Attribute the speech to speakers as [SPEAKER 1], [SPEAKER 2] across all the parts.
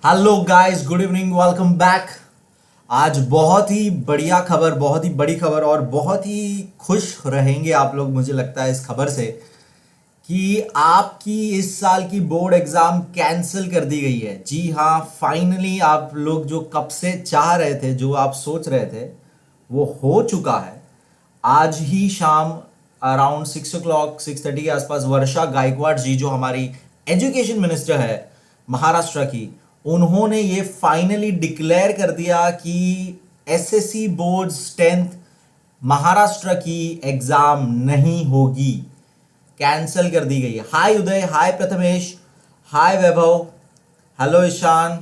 [SPEAKER 1] Hello guys, good evening, welcome back. आज बहुत ही बढ़िया खबर, बहुत ही बड़ी खबर और बहुत ही खुश रहेंगे आप लोग, मुझे लगता है इस खबर से कि आपकी इस साल की बोर्ड एग्जाम कैंसिल कर दी गई है। जी हाँ, फाइनली आप लोग जो कब से चाह रहे थे, जो आप सोच रहे थे, वो हो चुका है। आज ही शाम अराउंड 6 o'clock 6:30 के आसपास वर्षा गायकवाड़ जी, जो हमारी एजुकेशन मिनिस्टर है महाराष्ट्र की, उन्होंने ये फाइनली डिक्लेयर कर दिया कि एसएससी बोर्ड्स 10th महाराष्ट्र की एग्जाम नहीं होगी, कैंसल कर दी गई है। हाय उदय, हाय प्रथमेश, हाय वैभव, हेलो ईशान,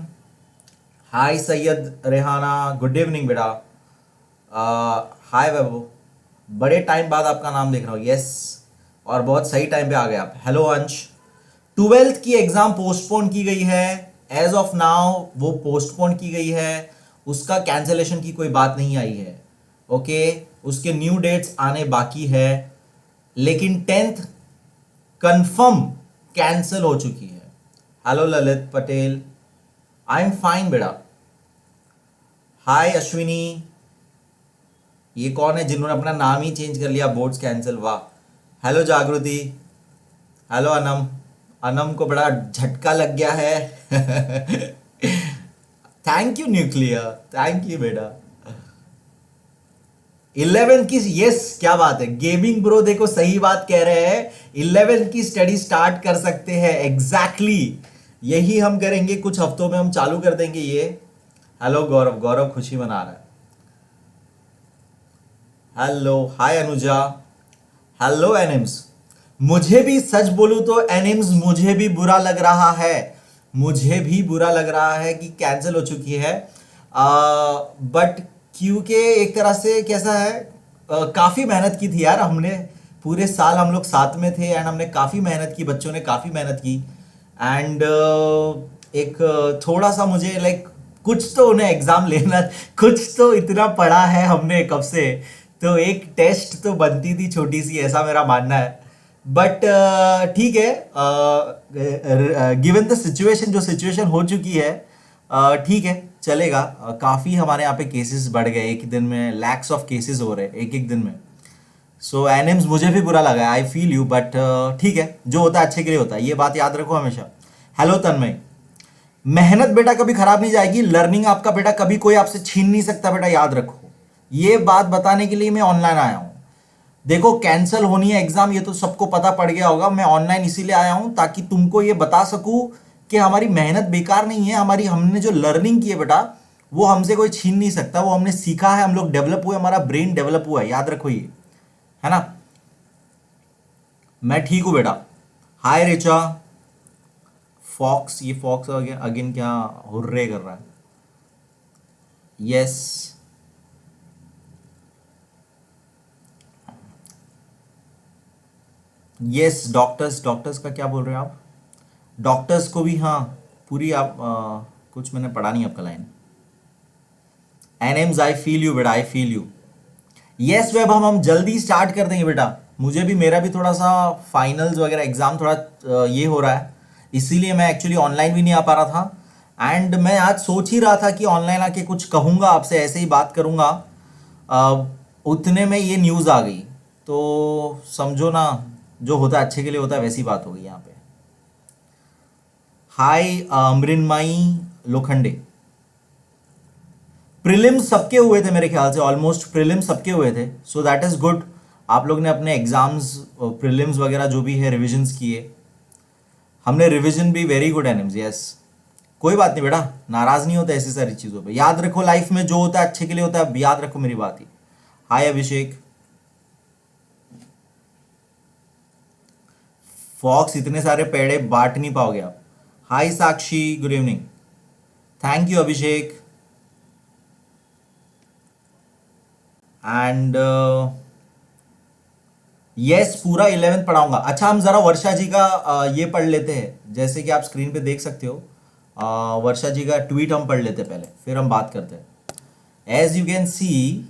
[SPEAKER 1] हाय सैयद रेहाना, गुड इवनिंग बेटा। हाय वैभव, बड़े टाइम बाद आपका नाम देख रहा हूँ। यस, और बहुत सही टाइम पे आ गए आप। हेलो अंश। 12th की एग्जाम पोस्टपोन की गई है, एज ऑफ नाउ वो पोस्टपोन की गई है, उसका कैंसलेशन की कोई बात नहीं आई है। ओके, उसके न्यू डेट्स आने बाकी है, लेकिन 10th कंफर्म कैंसिल हो चुकी है। Hello Lalit Patel, I am fine बेटा। हाय अश्विनी, ये कौन है जिन्होंने अपना नाम ही चेंज कर लिया, बोर्ड्स कैंसिल, वाह। हेलो जागृति, हेलो अनम, अनम को बड़ा झटका लग गया है। Thank you nuclear, thank you बेटा। 11 की, यस, क्या बात है गेमिंग ब्रो, देखो सही बात कह रहे हैं। 11 की स्टडी स्टार्ट कर सकते हैं, एग्जैक्टली यही हम करेंगे, कुछ हफ्तों में हम चालू कर देंगे ये। हेलो गौरव, गौरव खुशी मना रहा है। हेलो, हाय अनुजा, हेलो एनिम्स। मुझे भी सच बोलूं तो एनिम्स, मुझे भी बुरा लग रहा है, मुझे भी बुरा लग रहा है कि कैंसिल हो चुकी है। बट क्योंकि एक तरह से कैसा है, काफ़ी मेहनत की थी यार हमने, पूरे साल हम लोग साथ में थे एंड हमने काफ़ी मेहनत की, बच्चों ने काफ़ी मेहनत की। एंड एक थोड़ा सा मुझे लाइक कुछ तो उन्हें एग्ज़ाम लेना, कुछ तो इतना पढ़ा है हमने कब से, तो एक टेस्ट तो बनती थी छोटी सी, ऐसा मेरा मानना है। बट ठीक है, गिवन द सिचुएशन, जो सिचुएशन हो चुकी है, ठीक है, चलेगा। काफ़ी हमारे यहाँ पे केसेस बढ़ गए, एक दिन में लैक्स ऑफ केसेस हो रहे हैं एक एक दिन में। सो एनिम्स, मुझे भी बुरा लगा, आई फील यू, बट ठीक है, जो होता है अच्छे के लिए होता है, ये बात याद रखो हमेशा। हेलो तन्मय, मेहनत बेटा कभी खराब नहीं जाएगी, लर्निंग आपका बेटा कभी कोई आपसे छीन नहीं सकता बेटा, याद रखो। ये बात बताने के लिए मैं ऑनलाइन आया हूँ। देखो, कैंसिल होनी है एग्जाम, ये तो सबको पता पड़ गया होगा। मैं ऑनलाइन इसीलिए आया हूं ताकि तुमको ये बता सकूं कि हमारी मेहनत बेकार नहीं है, हमारी हमने जो लर्निंग की है बेटा, वो हमसे कोई छीन नहीं सकता, वो हमने सीखा है, हम लोग डेवलप हुए, हमारा ब्रेन डेवलप हुआ है, याद रखो ये, है ना। मैं ठीक हूं बेटा। हाय रिचा। फॉक्स, ये फॉक्स अगेन अगेन क्या हुर्रे कर रहा है। यस, यस, डॉक्टर्स, डॉक्टर्स का क्या बोल रहे हैं आप? डॉक्टर्स को भी, हाँ, पूरी आप कुछ मैंने पढ़ा नहीं आपका लाइन। एनएम्स, आई फील यू बेटा, I feel you. Yes web, हम जल्दी स्टार्ट कर देंगे बेटा। मुझे भी, मेरा भी थोड़ा सा फाइनल्स वगैरह एग्जाम थोड़ा ये हो रहा है, इसीलिए मैं एक्चुअली ऑनलाइन भी नहीं आ पा रहा था। एंड मैं आज सोच ही रहा था कि ऑनलाइन आके कुछ कहूँगा आपसे, ऐसे ही बात करूँगा, उतने में ये न्यूज़ आ गई, तो समझो ना, जो होता है अच्छे के लिए होता है, वैसी बात हो गई यहाँ पे। हाय मृन्मयी लोखंडे। प्रीलिम्स सबके हुए थे मेरे ख्याल से, ऑलमोस्ट प्रीलिम्स सबके हुए थे, सो दैट इज गुड। आप लोग ने अपने एग्जाम्स, प्रीलिम्स वगैरह जो भी है रिविजन्स किए, हमने रिविजन भी वेरी गुड एनिम्स। यस, कोई बात नहीं बेटा, नाराज नहीं होता ऐसी सारी चीज़ों पे, याद रखो लाइफ में जो होता है अच्छे के लिए होता है, याद रखो मेरी बात ही। हाय अभिषेक। फॉक्स, इतने सारे पेड़े बांट नहीं पाओगे आप। Hi Sakshi, good evening, thank you Abhishek. And yes, पूरा 11th पढ़ाऊंगा। अच्छा, हम जरा वर्षा जी का ये पढ़ लेते हैं, जैसे कि आप स्क्रीन पे देख सकते हो, वर्षा जी का ट्वीट हम पढ़ लेते हैं पहले, फिर हम बात करते हैं। एज यू कैन सी,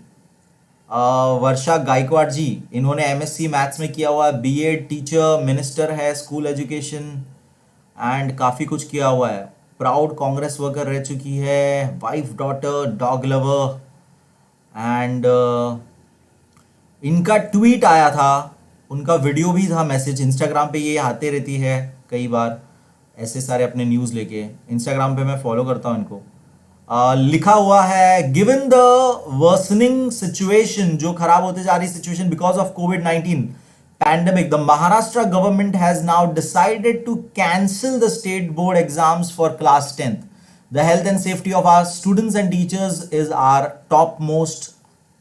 [SPEAKER 1] वर्षा गायकवाड़ जी, इन्होंने एमएससी मैथ्स में किया हुआ है, बीएड टीचर, मिनिस्टर है स्कूल एजुकेशन, एंड काफ़ी कुछ किया हुआ है। प्राउड कांग्रेस वर्कर रह चुकी है, wife, daughter, dog lover. And इनका ट्वीट आया था, उनका वीडियो भी था, मैसेज। इंस्टाग्राम पे ये आते रहती है कई बार ऐसे सारे अपने न्यूज़ लेके। इंस्टाग्राम पे मैं फॉलो करता हूँ इनको। लिखा हुआ है, गिवन द वर्सनिंग सिचुएशन, जो खराब होते जा रही situation because of covid pandemic, the Maharashtra government has now decided to cancel the state board exams for class 10th. The health and safety of our students and teachers is our topmost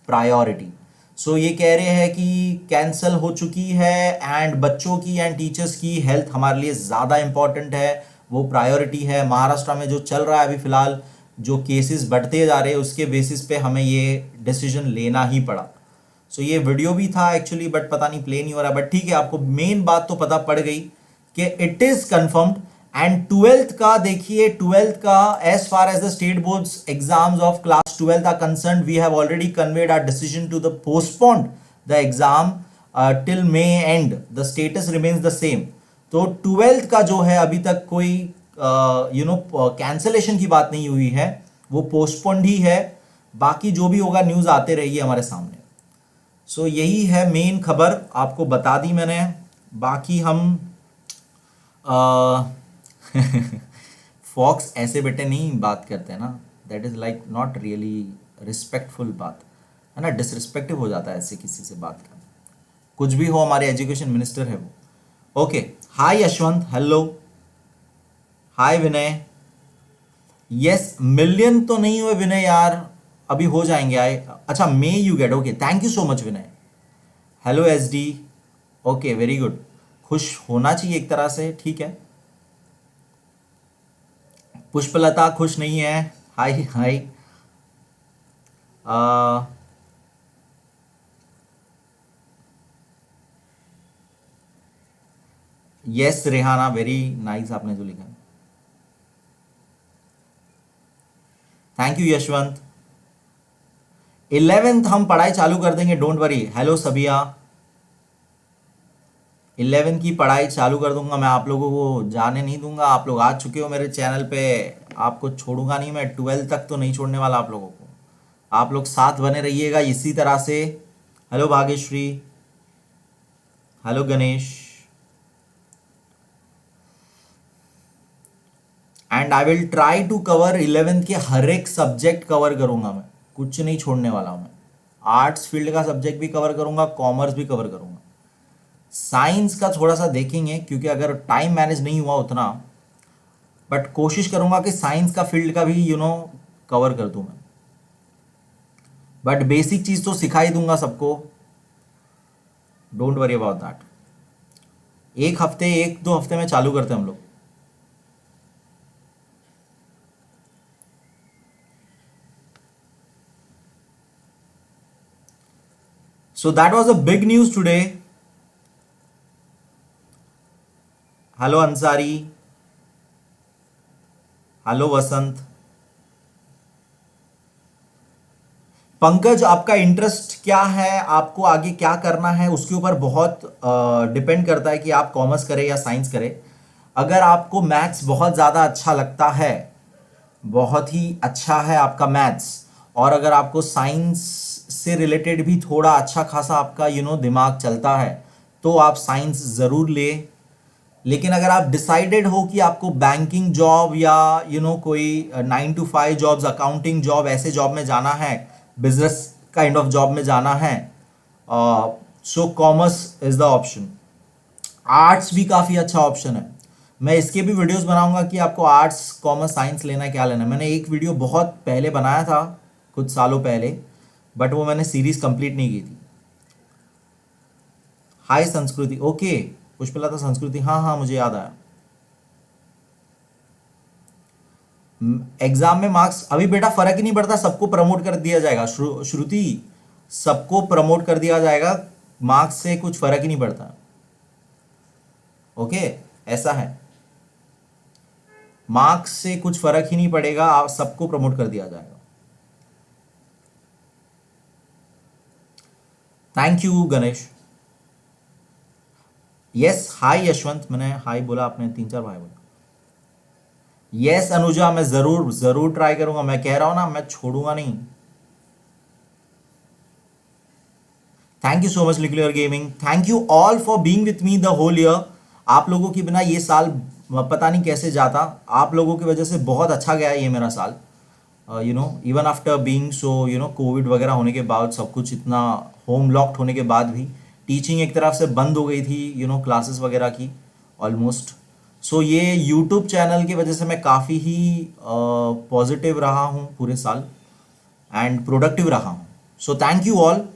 [SPEAKER 1] priority. So ये कह रहे हैं कि cancel हो चुकी है and बच्चों की एंड टीचर्स की हेल्थ हमारे लिए ज़्यादा इंपॉर्टेंट है, वो प्रायोरिटी है। महाराष्ट्र में जो चल रहा है अभी फिलहाल, जो केसेस बढ़ते जा रहे हैं, उसके बेसिस पे हमें ये डिसीजन लेना ही पड़ा। सो ये वीडियो भी था एक्चुअली, बट पता नहीं प्ले नहीं हो रहा। बट ठीक है, आपको मेन बात तो पता पड़ गई कि it is confirmed. And 12th का देखिए, 12th का as far as the state boards exams of class 12th are concerned, we have already conveyed our decision to the postponed the exam till May end, the status remains the same. तो 12th का जो है अभी तक कोई cancellation की बात नहीं हुई है, वो पोस्टपोन्ड ही है। बाकी जो भी होगा न्यूज आते रहेगी हमारे सामने। सो यही है मेन खबर, आपको बता दी मैंने। बाकी हम फॉक्स ऐसे बेटे नहीं बात करते ना, that is like not really respectful बात है ना, डिसरिस्पेक्टिव हो जाता है ऐसे किसी से बात करना। कुछ भी हो, हमारे एजुकेशन मिनिस्टर है वो। ओके, हाय यशवंत, हेलो, हाय विनय। यस, मिलियन तो नहीं हुए विनय यार, अभी हो जाएंगे। अच्छा, may you get, okay, thank you so much Vinay. Hello S D, okay, very good. खुश होना चाहिए एक तरह से, ठीक है। पुष्पलता खुश नहीं है, हाय हाय। यस रेहाना, वेरी नाइस आपने जो लिखा। Thank you Yashwant. 11th हम पढ़ाई चालू कर देंगे, don't worry. Hello Sabiya, 11th की पढ़ाई चालू कर दूंगा मैं, आप लोगों को जाने नहीं दूंगा। आप लोग आ चुके हो मेरे चैनल पे, आपको छोड़ूंगा नहीं मैं। 12th तक तो नहीं छोड़ने वाला आप लोगों को। आप लोग साथ बने रहिएगा इसी तरह से। Hello Bhagyashri, hello Ganesh. And I will try to cover 11th के हर एक सब्जेक्ट कवर करूंगा मैं, कुछ नहीं छोड़ने वाला हूं मैं। आर्ट्स फील्ड का सब्जेक्ट भी कवर करूंगा, कॉमर्स भी कवर करूंगा। साइंस का थोड़ा सा देखेंगे क्योंकि अगर टाइम मैनेज नहीं हुआ उतना, बट कोशिश करूंगा कि साइंस का फील्ड का भी कवर कर दूं मैं। बट बेसिक चीज तो सिखा ही दूंगा सबको, डोंट वरी अबाउट दैट। एक हफ्ते, 1-2 हफ्ते में चालू करते हैं हम लोग। So that was a big news today. Hello Ansari, hello Vasant. Pankaj, आपका इंटरेस्ट क्या है, आपको आगे क्या करना है, उसके ऊपर बहुत डिपेंड करता है कि आप कॉमर्स करें या साइंस करें। अगर आपको मैथ्स बहुत ज़्यादा अच्छा लगता है, बहुत ही अच्छा है आपका मैथ्स, और अगर आपको साइंस से रिलेटेड भी थोड़ा अच्छा खासा आपका दिमाग चलता है, तो आप साइंस ज़रूर ले। लेकिन अगर आप डिसाइडेड हो कि आपको बैंकिंग जॉब या कोई 9 to 5 जॉब्स, अकाउंटिंग जॉब, ऐसे जॉब में जाना है, बिजनेस काइंड ऑफ जॉब में जाना है, सो commerce is the option. Arts भी काफ़ी अच्छा ऑप्शन है। मैं इसके भी वीडियोस बनाऊंगा कि आपको आर्ट्स, कॉमर्स, साइंस लेना है, क्या लेना है। मैंने एक वीडियो बहुत पहले बनाया था, कुछ सालों पहले, बट वो मैंने सीरीज कंप्लीट नहीं की थी। हाय संस्कृति, ओके, पुष्पलता संस्कृति, हाँ हाँ मुझे याद आया। एग्जाम में मार्क्स अभी बेटा फर्क ही नहीं पड़ता, सबको प्रमोट कर दिया जाएगा। श्रुति, सबको प्रमोट कर दिया जाएगा, मार्क्स से कुछ फर्क ही नहीं पड़ता। ओके, ऐसा है, मार्क्स से कुछ फर्क ही नहीं पड़ेगा, आप सबको प्रमोट कर दिया जाएगा। Thank you Ganesh. यस, हाय यशवंत, मैंने हाय बोला, आपने 3-4 बार बोला। यस अनुजा, मैं जरूर जरूर ट्राई करूंगा, मैं कह रहा हूं ना, मैं छोड़ूंगा नहीं। Thank you so much nuclear gaming, thank you all for being with me the whole year. आप लोगों की बिना ये साल पता नहीं कैसे जाता, आप लोगों की वजह से बहुत अच्छा गया ये मेरा साल। Even after being so Covid वगैरह होने के बाद, सब कुछ इतना होम लॉक्ड होने के बाद भी टीचिंग एक तरफ से बंद हो गई थी, क्लासेस वगैरह की ऑलमोस्ट। सो ये यूट्यूब चैनल की वजह से मैं काफ़ी ही पॉजिटिव रहा हूँ पूरे साल एंड प्रोडक्टिव रहा हूँ। सो thank you all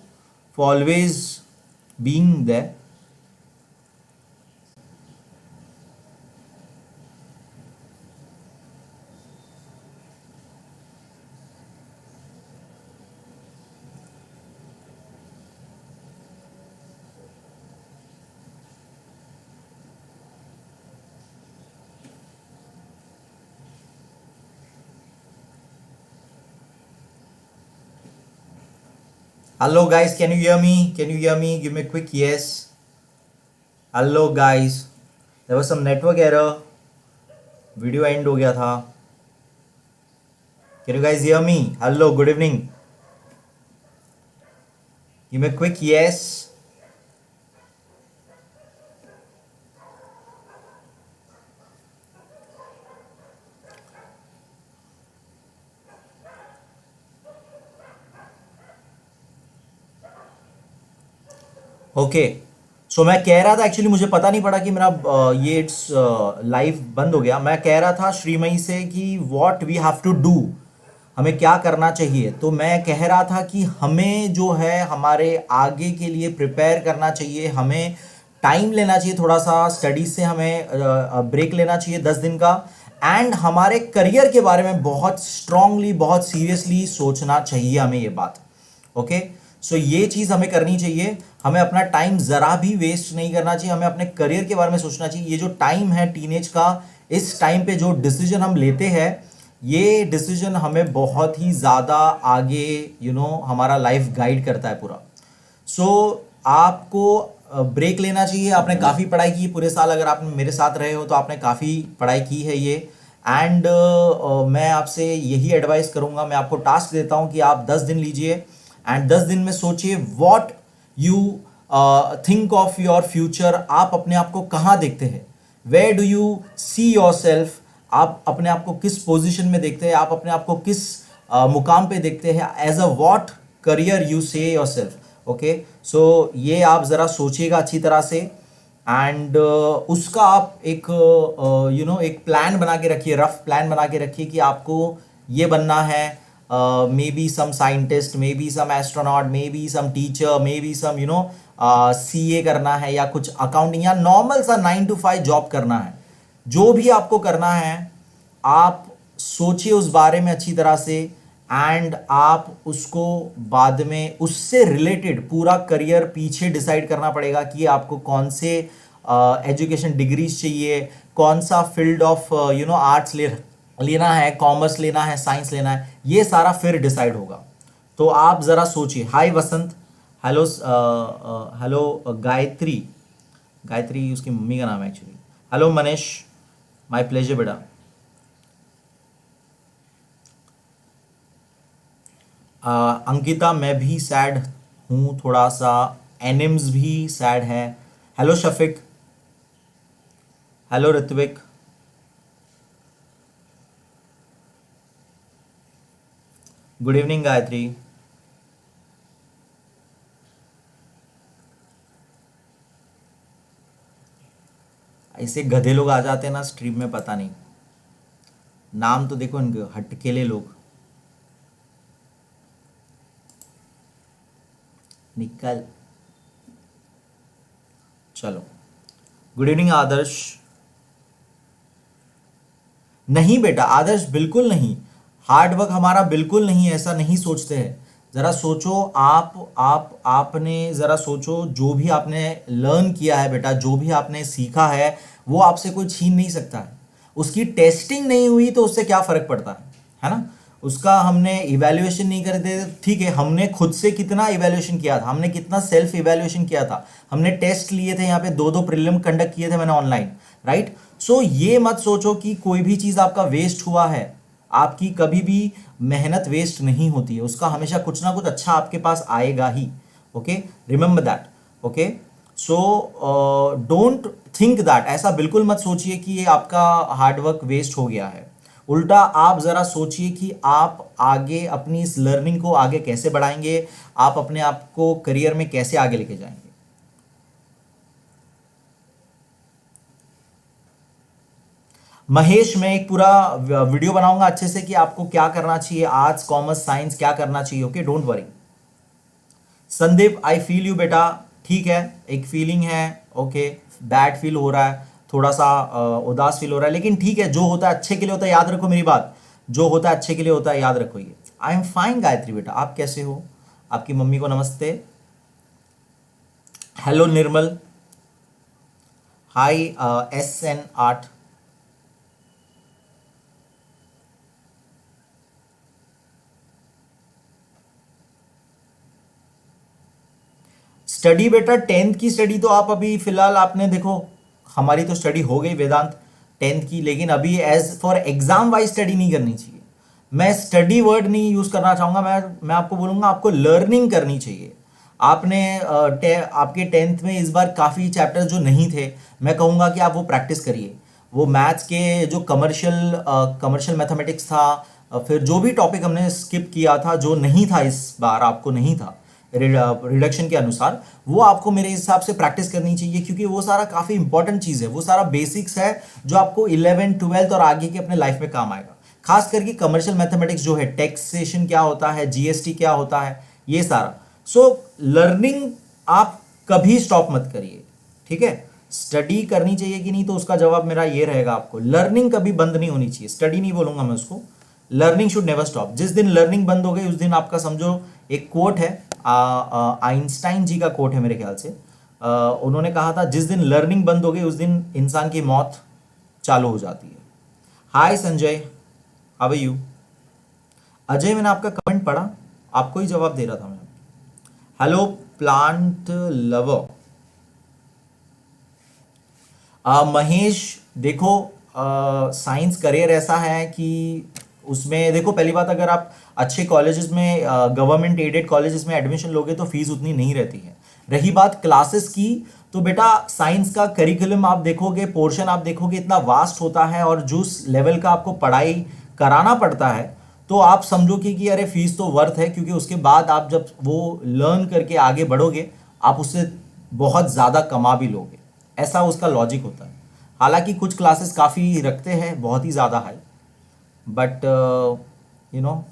[SPEAKER 1] for always being there. Hello guys, can you hear me? Can you hear me? Give me a quick yes. Hello guys. There was some network error. Video end हो गया था. Can you guys hear me? Hello, good evening. Give me a quick yes. Okay, so मैं कह रहा था, actually मुझे पता नहीं पड़ा कि मेरा ये इट्स लाइव बंद हो गया। मैं कह रहा था श्रीमयी से कि what we have to do, हमें क्या करना चाहिए। तो मैं कह रहा था कि हमें जो है हमारे आगे के लिए प्रिपेयर करना चाहिए, हमें टाइम लेना चाहिए, थोड़ा सा स्टडीज से हमें ब्रेक लेना चाहिए 10 दिन का, एंड हमारे करियर के बारे में बहुत स्ट्रांगली, बहुत सीरियसली सोचना चाहिए हमें ये बात। ओके, सो ये चीज़ हमें करनी चाहिए। हमें अपना टाइम ज़रा भी वेस्ट नहीं करना चाहिए, हमें अपने करियर के बारे में सोचना चाहिए। ये जो टाइम है टीनेज का, इस टाइम पे जो डिसीजन हम लेते हैं, ये डिसीजन हमें बहुत ही ज़्यादा आगे हमारा लाइफ गाइड करता है पूरा। सो आपको ब्रेक लेना चाहिए। आपने काफ़ी पढ़ाई की पूरे साल, अगर आप मेरे साथ रहे हो तो आपने काफ़ी पढ़ाई की है ये, एंड मैं आपसे यही एडवाइस करूँगा, मैं आपको टास्क देता हूँ कि आप 10 दिन लीजिए एंड 10 दिन में सोचिए what you think of your future. आप अपने आप को कहाँ देखते हैं, where do you see yourself, आप अपने आप को किस पोजीशन में देखते हैं, आप अपने आप को किस मुकाम पे देखते हैं, as a what career you see yourself. Okay, so ये आप ज़रा सोचिएगा अच्छी तरह से, एंड उसका आप एक एक प्लान बना के रखिए, रफ प्लान बना के रखिए कि आपको ये बनना है, maybe some scientist, maybe some astronaut, maybe some teacher, maybe some CA करना है, या कुछ अकाउंटिंग, या नॉर्मल सा 9 to 5 जॉब करना है। जो भी आपको करना है आप सोचिए उस बारे में अच्छी तरह से, एंड आप उसको बाद में उससे रिलेटेड पूरा करियर पीछे डिसाइड करना पड़ेगा कि आपको कौन से एजुकेशन डिग्रीज चाहिए, कौन सा फील्ड ऑफ आर्ट्स लेना है, कॉमर्स लेना है, साइंस लेना है, ये सारा फिर डिसाइड होगा। तो आप ज़रा सोचिए। हाय वसंत, हेलो हेलो गायत्री, गायत्री उसकी मम्मी का नाम है actually. Hello Manish, my pleasure बेटा। अंकिता, मैं भी सैड हूँ थोड़ा सा, एनिम्स भी सैड है। Hello Shafiq, hello Ritvik, good evening Gayatri. ऐसे गधे लोग आ जाते हैं ना स्ट्रीम में, पता नहीं, नाम तो देखो इनके, हटकेले लोग। निकल, चलो। गुड इवनिंग आदर्श। नहीं बेटा आदर्श, बिल्कुल नहीं, हार्ड वर्क हमारा बिल्कुल नहीं, ऐसा नहीं सोचते हैं। ज़रा सोचो, आपने ज़रा सोचो, जो भी आपने लर्न किया है बेटा, जो भी आपने सीखा है, वो आपसे कोई छीन नहीं सकता है। उसकी टेस्टिंग नहीं हुई तो उससे क्या फ़र्क पड़ता है ना। उसका हमने इवैल्यूएशन नहीं करते, ठीक है, हमने खुद से कितना इवैल्यूएशन किया था, हमने कितना सेल्फ इवैल्यूएशन किया था, हमने टेस्ट लिए थे, यहाँ पे 2 प्रीलिम कंडक्ट किए थे मैंने ऑनलाइन, राइट। सो ये मत सोचो कि कोई भी चीज़ आपका वेस्ट हुआ है। आपकी कभी भी मेहनत वेस्ट नहीं होती है, उसका हमेशा कुछ ना कुछ अच्छा आपके पास आएगा ही। Okay, remember that. Okay, so don't think that, ऐसा बिल्कुल मत सोचिए कि ये आपका हार्डवर्क वेस्ट हो गया है। उल्टा आप ज़रा सोचिए कि आप आगे अपनी इस लर्निंग को आगे कैसे बढ़ाएंगे, आप अपने आप को करियर में कैसे आगे लेके जाएंगे। महेश, मैं एक पूरा वीडियो बनाऊंगा अच्छे से कि आपको क्या करना चाहिए, आर्ट्स कॉमर्स साइंस क्या करना चाहिए। Okay, don't worry. Sandeep, I feel you बेटा, ठीक है, एक फीलिंग है। ओके, बैड फील हो रहा है, थोड़ा सा उदास फील हो रहा है, लेकिन ठीक है, जो होता है अच्छे के लिए होता है, याद रखो मेरी बात, जो होता है अच्छे के लिए होता है, याद रखो ये। आई एम फाइन गायत्री बेटा, आप कैसे हो? आपकी मम्मी को नमस्ते। हेलो निर्मल, हाय SN8। स्टडी बेटा, 10th की स्टडी तो आप अभी फिलहाल आपने देखो, हमारी तो स्टडी हो गई वेदांत 10th की, लेकिन अभी as for exam wise study नहीं करनी चाहिए। मैं स्टडी वर्ड नहीं यूज करना चाहूंगा, मैं आपको बोलूंगा आपको लर्निंग करनी चाहिए। आपने आपके 10th में इस बार काफ़ी चैप्टर्स जो नहीं थे, मैं कहूँगा कि आप वो प्रैक्टिस करिए। वो मैथ्स के जो कमर्शियल मैथमेटिक्स था, फिर जो भी टॉपिक हमने स्किप किया था, जो नहीं था इस बार, आपको नहीं था रिडक्शन के अनुसार, वो आपको मेरे हिसाब से प्रैक्टिस करनी चाहिए, क्योंकि वो सारा काफ़ी इंपॉर्टेंट चीज़ है, वो सारा बेसिक्स है जो आपको 11th 12th और आगे के अपने लाइफ में काम आएगा। खास करके कमर्शियल मैथमेटिक्स जो है, टैक्सेशन क्या होता है, GST क्या होता है, ये सारा। सो लर्निंग आप कभी स्टॉप मत करिए, ठीक है। स्टडी करनी चाहिए कि नहीं, तो उसका जवाब मेरा ये रहेगा, आपको लर्निंग कभी बंद नहीं होनी चाहिए। स्टडी नहीं बोलूंगा मैं उसको, लर्निंग शुड नेवर स्टॉप। जिस दिन लर्निंग बंद हो गई, उस दिन आपका समझो, एक कोट है, आइंस्टाइन जी का कोट है मेरे ख्याल से, उन्होंने कहा था, जिस दिन लर्निंग बंद हो गई, उस दिन इंसान की मौत चालू हो जाती है। Hi Sanjay, how are you? Ajay, मैंने आपका कमेंट पढ़ा, आपको ही जवाब दे रहा था मैं। Hello plant lover. महेश, देखो, साइंस करियर ऐसा है कि उसमें देखो, पहली बात, अगर आप अच्छे कॉलेजेस में, गवर्नमेंट एडेड कॉलेजेस में एडमिशन लोगे तो फीस उतनी नहीं रहती है। रही बात क्लासेस की, तो बेटा साइंस का करिकुलम आप देखोगे, पोर्शन आप देखोगे, इतना वास्ट होता है, और जिस लेवल का आपको पढ़ाई कराना पड़ता है, तो आप समझो कि अरे फीस तो वर्थ है, क्योंकि उसके बाद आप जब वो लर्न करके आगे बढ़ोगे, आप उससे बहुत ज़्यादा कमा भी लोगे। ऐसा उसका लॉजिक होता है। हालांकि कुछ क्लासेस काफ़ी रखते हैं, बहुत ही ज़्यादा high, but you know,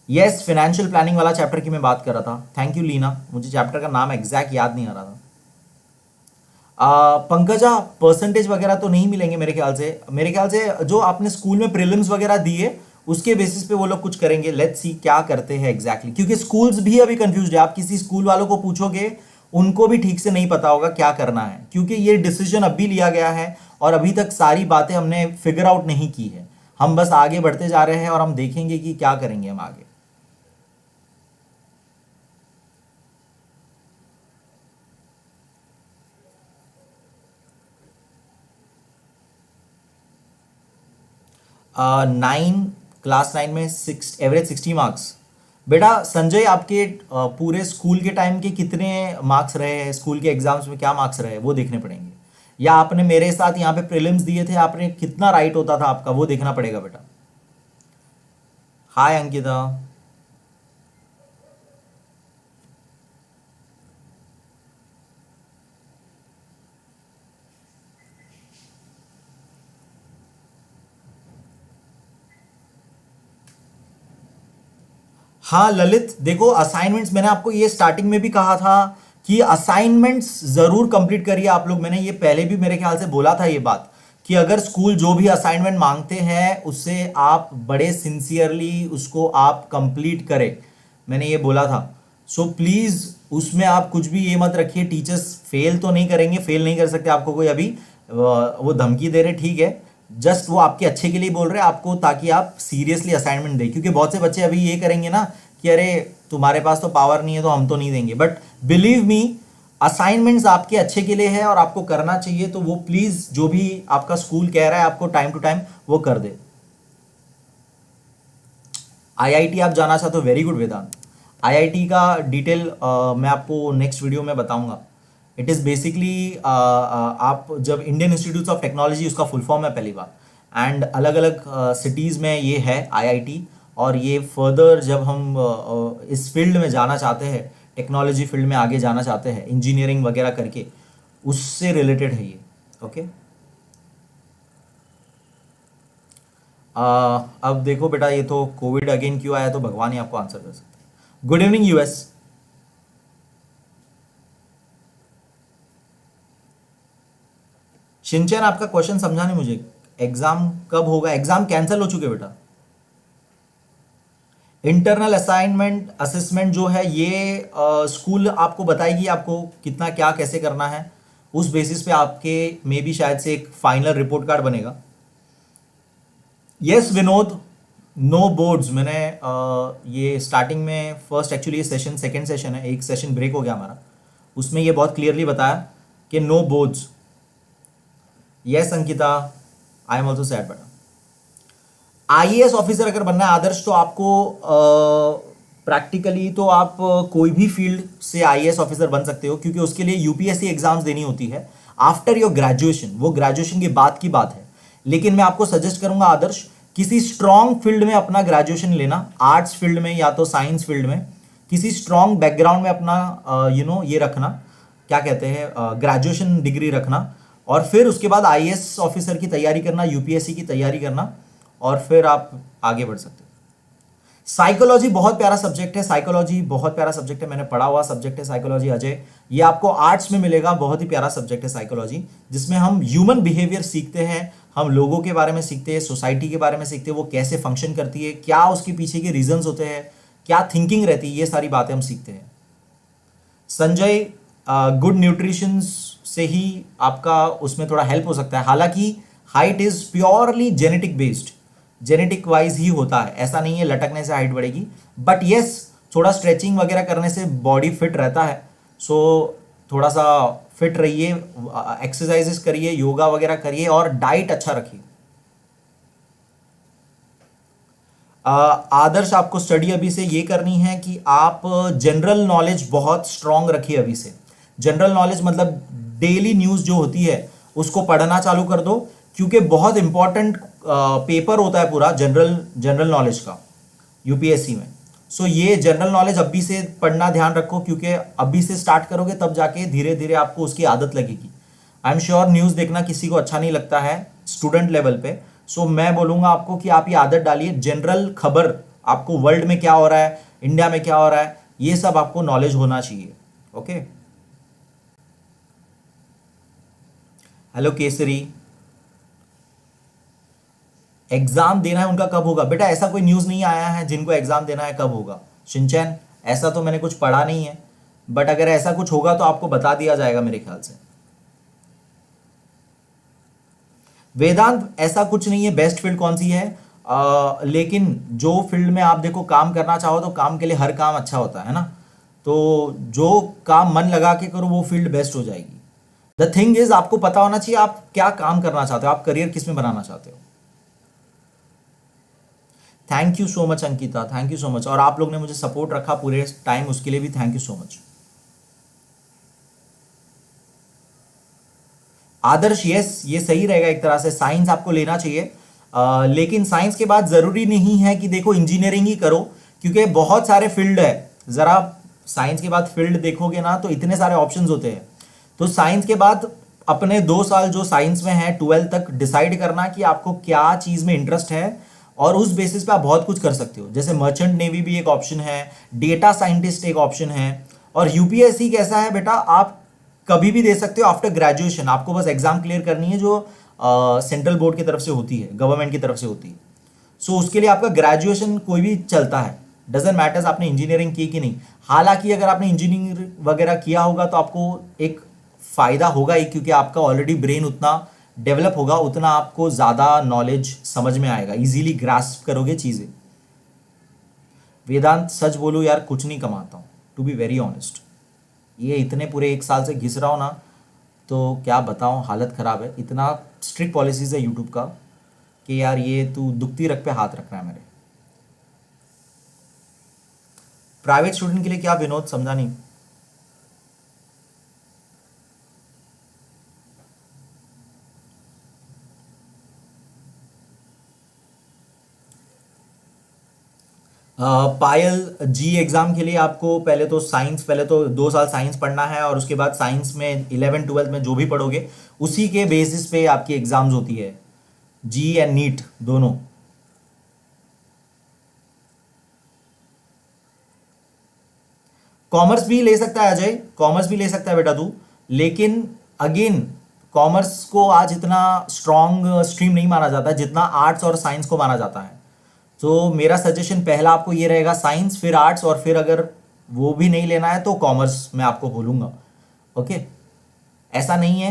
[SPEAKER 1] yes, financial planning वाला चैप्टर की मैं बात कर रहा था। थैंक यू लीना, मुझे चैप्टर का नाम एग्जैक्ट याद नहीं आ रहा था। पंकजा, परसेंटेज वगैरह तो नहीं मिलेंगे मेरे ख्याल से। मेरे ख्याल से जो आपने स्कूल में प्रीलिम्स वगैरह दिए, उसके बेसिस पे वो लोग कुछ करेंगे। लेट्स सी क्या करते हैं एग्जैक्टली, क्योंकि स्कूल्स भी अभी कंफ्यूज्ड है। आप किसी स्कूल वालों को पूछोगे, उनको भी ठीक से नहीं पता होगा क्या करना है, क्योंकि ये डिसीजन अभी लिया गया है और अभी तक सारी बातें हमने फिगर आउट नहीं की है। हम बस आगे बढ़ते जा रहे हैं और हम देखेंगे कि क्या करेंगे हम आगे। क्लास 9 में एवरेज 60 मार्क्स। बेटा संजय, आपके पूरे स्कूल के टाइम के कितने मार्क्स रहे हैं, स्कूल के एग्जाम्स में क्या मार्क्स रहे, वो देखने पड़ेंगे। या आपने मेरे साथ यहाँ पे प्रीलिम्स दिए थे, आपने कितना राइट होता था आपका, वो देखना पड़ेगा बेटा। हाय अंकिता। हाँ ललित, देखो असाइनमेंट्स, मैंने आपको ये स्टार्टिंग में भी कहा था कि असाइनमेंट्स जरूर कंप्लीट करिए आप लोग। मैंने ये पहले भी मेरे ख्याल से बोला था ये बात, कि अगर स्कूल जो भी असाइनमेंट मांगते हैं, उससे आप बड़े सिंसियरली उसको आप कंप्लीट करें। मैंने ये बोला था। सो प्लीज़ उसमें आप कुछ भी ये मत रखिए, टीचर्स फेल तो नहीं करेंगे, फेल नहीं कर सकते आपको कोई अभी, वो धमकी दे रहे, ठीक है, जस्ट वो आपके अच्छे के लिए बोल रहे हैं आपको, ताकि आप सीरियसली असाइनमेंट दें। क्योंकि बहुत से बच्चे अभी ये करेंगे ना कि अरे तुम्हारे पास तो पावर नहीं है तो हम तो नहीं देंगे, बट बिलीव मी, असाइनमेंट्स आपके अच्छे के लिए है और आपको करना चाहिए, तो वो प्लीज जो भी आपका स्कूल कह रहा है आपको टाइम टू टाइम वो कर दे। आईआईटी आप जाना चाहते हो, वेरी गुड वेदांत। आईआईटी का डिटेल मैं आपको नेक्स्ट वीडियो में बताऊंगा। इट इज़ बेसिकली आप जब इंडियन इंस्टीट्यूट ऑफ टेक्नोलॉजी उसका फुल फॉर्म है पहली बार, एंड अलग अलग सिटीज़ में ये है आईआईटी। और ये फर्दर जब हम इस फील्ड में जाना चाहते हैं, टेक्नोलॉजी फील्ड में आगे जाना चाहते हैं इंजीनियरिंग वगैरह करके, उससे रिलेटेड है ये। ओके अब देखो बेटा, ये तो कोविड अगेन क्यों आया, तो भगवान ही आपको आंसर कर सकते हैं। Good evening US. शिनचैन आपका क्वेश्चन समझा नहीं मुझे, एग्जाम कब होगा? एग्जाम कैंसिल हो चुके बेटा। इंटरनल असाइनमेंट असेसमेंट जो है ये स्कूल आपको बताएगी आपको कितना क्या कैसे करना है, उस बेसिस पे आपके मे बी शायद से एक फाइनल रिपोर्ट कार्ड बनेगा। Yes Vinod, no boards. मैंने ये स्टार्टिंग में फर्स्ट एक्चुअली ये सेशन सेकंड सेशन है, एक सेशन ब्रेक हो गया हमारा, उसमें ये बहुत क्लियरली बताया कि no boards. Yes Ankita, I am also sad बेटा। आईएएस ऑफिसर अगर बनना है आदर्श, तो आपको प्रैक्टिकली तो आप कोई भी फील्ड से आईएएस ऑफिसर बन सकते हो, क्योंकि उसके लिए यूपीएससी एग्जाम्स देनी होती है आफ्टर योर ग्रेजुएशन, वो ग्रेजुएशन के बाद की बात है। लेकिन मैं आपको सजेस्ट करूंगा आदर्श, किसी स्ट्रांग फील्ड में अपना ग्रेजुएशन लेना, आर्ट्स फील्ड में या तो साइंस फील्ड में, किसी स्ट्रांग बैकग्राउंड में अपना ये रखना, क्या कहते हैं, ग्रेजुएशन डिग्री रखना, और फिर उसके बाद आईएएस ऑफिसर की तैयारी करना, यूपीएससी की तैयारी करना, और फिर आप आगे बढ़ सकते हो। साइकोलॉजी बहुत प्यारा सब्जेक्ट है, साइकोलॉजी बहुत प्यारा सब्जेक्ट है, मैंने पढ़ा हुआ सब्जेक्ट है साइकोलॉजी। अजय, ये आपको आर्ट्स में मिलेगा, बहुत ही प्यारा सब्जेक्ट है साइकोलॉजी, जिसमें हम ह्यूमन बिहेवियर सीखते हैं, हम लोगों के बारे में सीखते हैं, सोसाइटी के बारे में सीखते हैं, वो कैसे फंक्शन करती है, क्या उसके पीछे के रीजंस होते हैं, क्या थिंकिंग रहती है, ये सारी बातें हम सीखते हैं। संजय, गुड न्यूट्रिशन से ही आपका उसमें थोड़ा हेल्प हो सकता है। हालांकि height is purely genetic based, genetic wise ही होता है, ऐसा नहीं है लटकने से हाइट बढ़ेगी, बट यस थोड़ा स्ट्रेचिंग वगैरह करने से बॉडी फिट रहता है। सो थोड़ा सा फिट रहिए, एक्सरसाइजेस करिए, योगा वगैरह करिए, और डाइट अच्छा रखिए। आदर्श, आपको स्टडी अभी से ये करनी है कि आप जनरल नॉलेज बहुत स्ट्रांग रखिए अभी से। जनरल नॉलेज मतलब डेली न्यूज़ जो होती है उसको पढ़ना चालू कर दो, क्योंकि बहुत इंपॉर्टेंट पेपर होता है पूरा जनरल नॉलेज का यूपीएससी में। सो ये जनरल नॉलेज अभी से पढ़ना ध्यान रखो, क्योंकि अभी से स्टार्ट करोगे तब जाके धीरे धीरे आपको उसकी आदत लगेगी। आई एम श्योर न्यूज़ देखना किसी को अच्छा नहीं लगता है स्टूडेंट लेवल पे, सो मैं बोलूँगा आपको कि आप ये आदत डालिए। जनरल खबर, आपको वर्ल्ड में क्या हो रहा है, इंडिया में क्या हो रहा है, ये सब आपको नॉलेज होना चाहिए। Okay, hello Kesari. एग्जाम देना है उनका कब होगा? बेटा ऐसा कोई न्यूज़ नहीं आया है जिनको एग्जाम देना है कब होगा। शिनचैन, ऐसा तो मैंने कुछ पढ़ा नहीं है, बट अगर ऐसा कुछ होगा तो आपको बता दिया जाएगा मेरे ख्याल से। वेदांत, ऐसा कुछ नहीं है बेस्ट फील्ड कौन सी है, लेकिन जो फील्ड में आप देखो काम करना चाहो तो काम के लिए हर काम अच्छा होता है ना, तो जो काम मन लगा के करो वो फील्ड बेस्ट हो जाएगी। द थिंग इज आपको पता होना चाहिए आप क्या काम करना चाहते हो, आप करियर किस में बनाना चाहते हो। Thank you so much Ankita, thank you so much, और आप लोग ने मुझे सपोर्ट रखा पूरे टाइम, उसके लिए भी thank you so much. Adarsh, yes ये सही रहेगा एक तरह से, साइंस आपको लेना चाहिए, लेकिन साइंस के बाद जरूरी नहीं है कि देखो इंजीनियरिंग ही करो, क्योंकि बहुत सारे फील्ड है। जरा साइंस के बाद फील्ड देखोगे ना तो इतने सारे ऑप्शंस होते हैं। तो साइंस के बाद अपने 2 साल जो साइंस में है 12 तक डिसाइड करना कि आपको क्या चीज़ में इंटरेस्ट है, और उस बेसिस पे आप बहुत कुछ कर सकते हो। जैसे मर्चेंट नेवी भी एक ऑप्शन है, डेटा साइंटिस्ट एक ऑप्शन है, और यूपीएससी कैसा है बेटा, आप कभी भी दे सकते हो आफ्टर ग्रेजुएशन। आपको बस एग्जाम क्लियर करनी है जो सेंट्रल बोर्ड की तरफ से होती है, गवर्नमेंट की तरफ से होती है। सो उसके लिए आपका ग्रेजुएशन कोई भी चलता है, डजेंट मैटर्स आपने इंजीनियरिंग की कि नहीं। हालांकि अगर आपने इंजीनियरिंग वगैरह किया होगा तो आपको एक फ़ायदा होगा ही, क्योंकि आपका ऑलरेडी ब्रेन उतना डेवलप होगा, उतना आपको ज़्यादा नॉलेज समझ में आएगा, इजीली ग्रास्प करोगे चीज़ें। वेदांत, सच बोलूँ यार कुछ नहीं कमाता हूँ, टू बी वेरी ऑनेस्ट। ये इतने पूरे 1 साल से घिस रहा हूँ ना, तो क्या बताऊँ, हालत ख़राब है। इतना स्ट्रिक्ट पॉलिसीज़ है यूट्यूब का कि यार ये तू दुखती रख पे हाथ रखना है मेरे। प्राइवेट स्टूडेंट के लिए क्या विनोद, समझा नहीं। पायल जी एग्ज़ाम के लिए आपको पहले तो 2 साल साइंस पढ़ना है, और उसके बाद साइंस में 11th-12th में जो भी पढ़ोगे उसी के बेसिस पे आपकी एग्ज़ाम्स होती है, जी एंड नीट दोनों। कॉमर्स भी ले सकता है अजय, कॉमर्स भी ले सकता है बेटा तू, लेकिन अगेन कॉमर्स को आज इतना स्ट्रॉन्ग स्ट्रीम नहीं माना जाता जितना आर्ट्स और साइंस को माना जाता है। तो मेरा सजेशन पहला आपको ये रहेगा, साइंस, फिर आर्ट्स, और फिर अगर वो भी नहीं लेना है तो कॉमर्स मैं आपको बोलूँगा। ओके, ऐसा नहीं है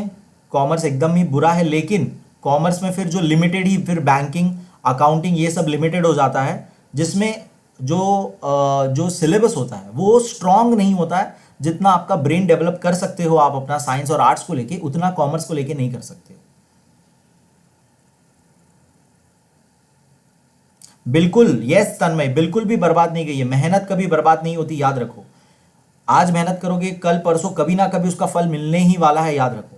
[SPEAKER 1] कॉमर्स एकदम ही बुरा है, लेकिन कॉमर्स में फिर जो लिमिटेड ही, फिर बैंकिंग, अकाउंटिंग, ये सब लिमिटेड हो जाता है, जिसमें जो सिलेबस होता है वो स्ट्रांग नहीं होता है। जितना आपका ब्रेन डेवलप कर सकते हो आप अपना साइंस और आर्ट्स को लेके, उतना कॉमर्स को लेके नहीं कर सकते हो। बिल्कुल, यस तन्मय, बिल्कुल भी बर्बाद नहीं गई है। मेहनत कभी बर्बाद नहीं होती, याद रखो। आज मेहनत करोगे, कल परसों कभी ना कभी उसका फल मिलने ही वाला है, याद रखो।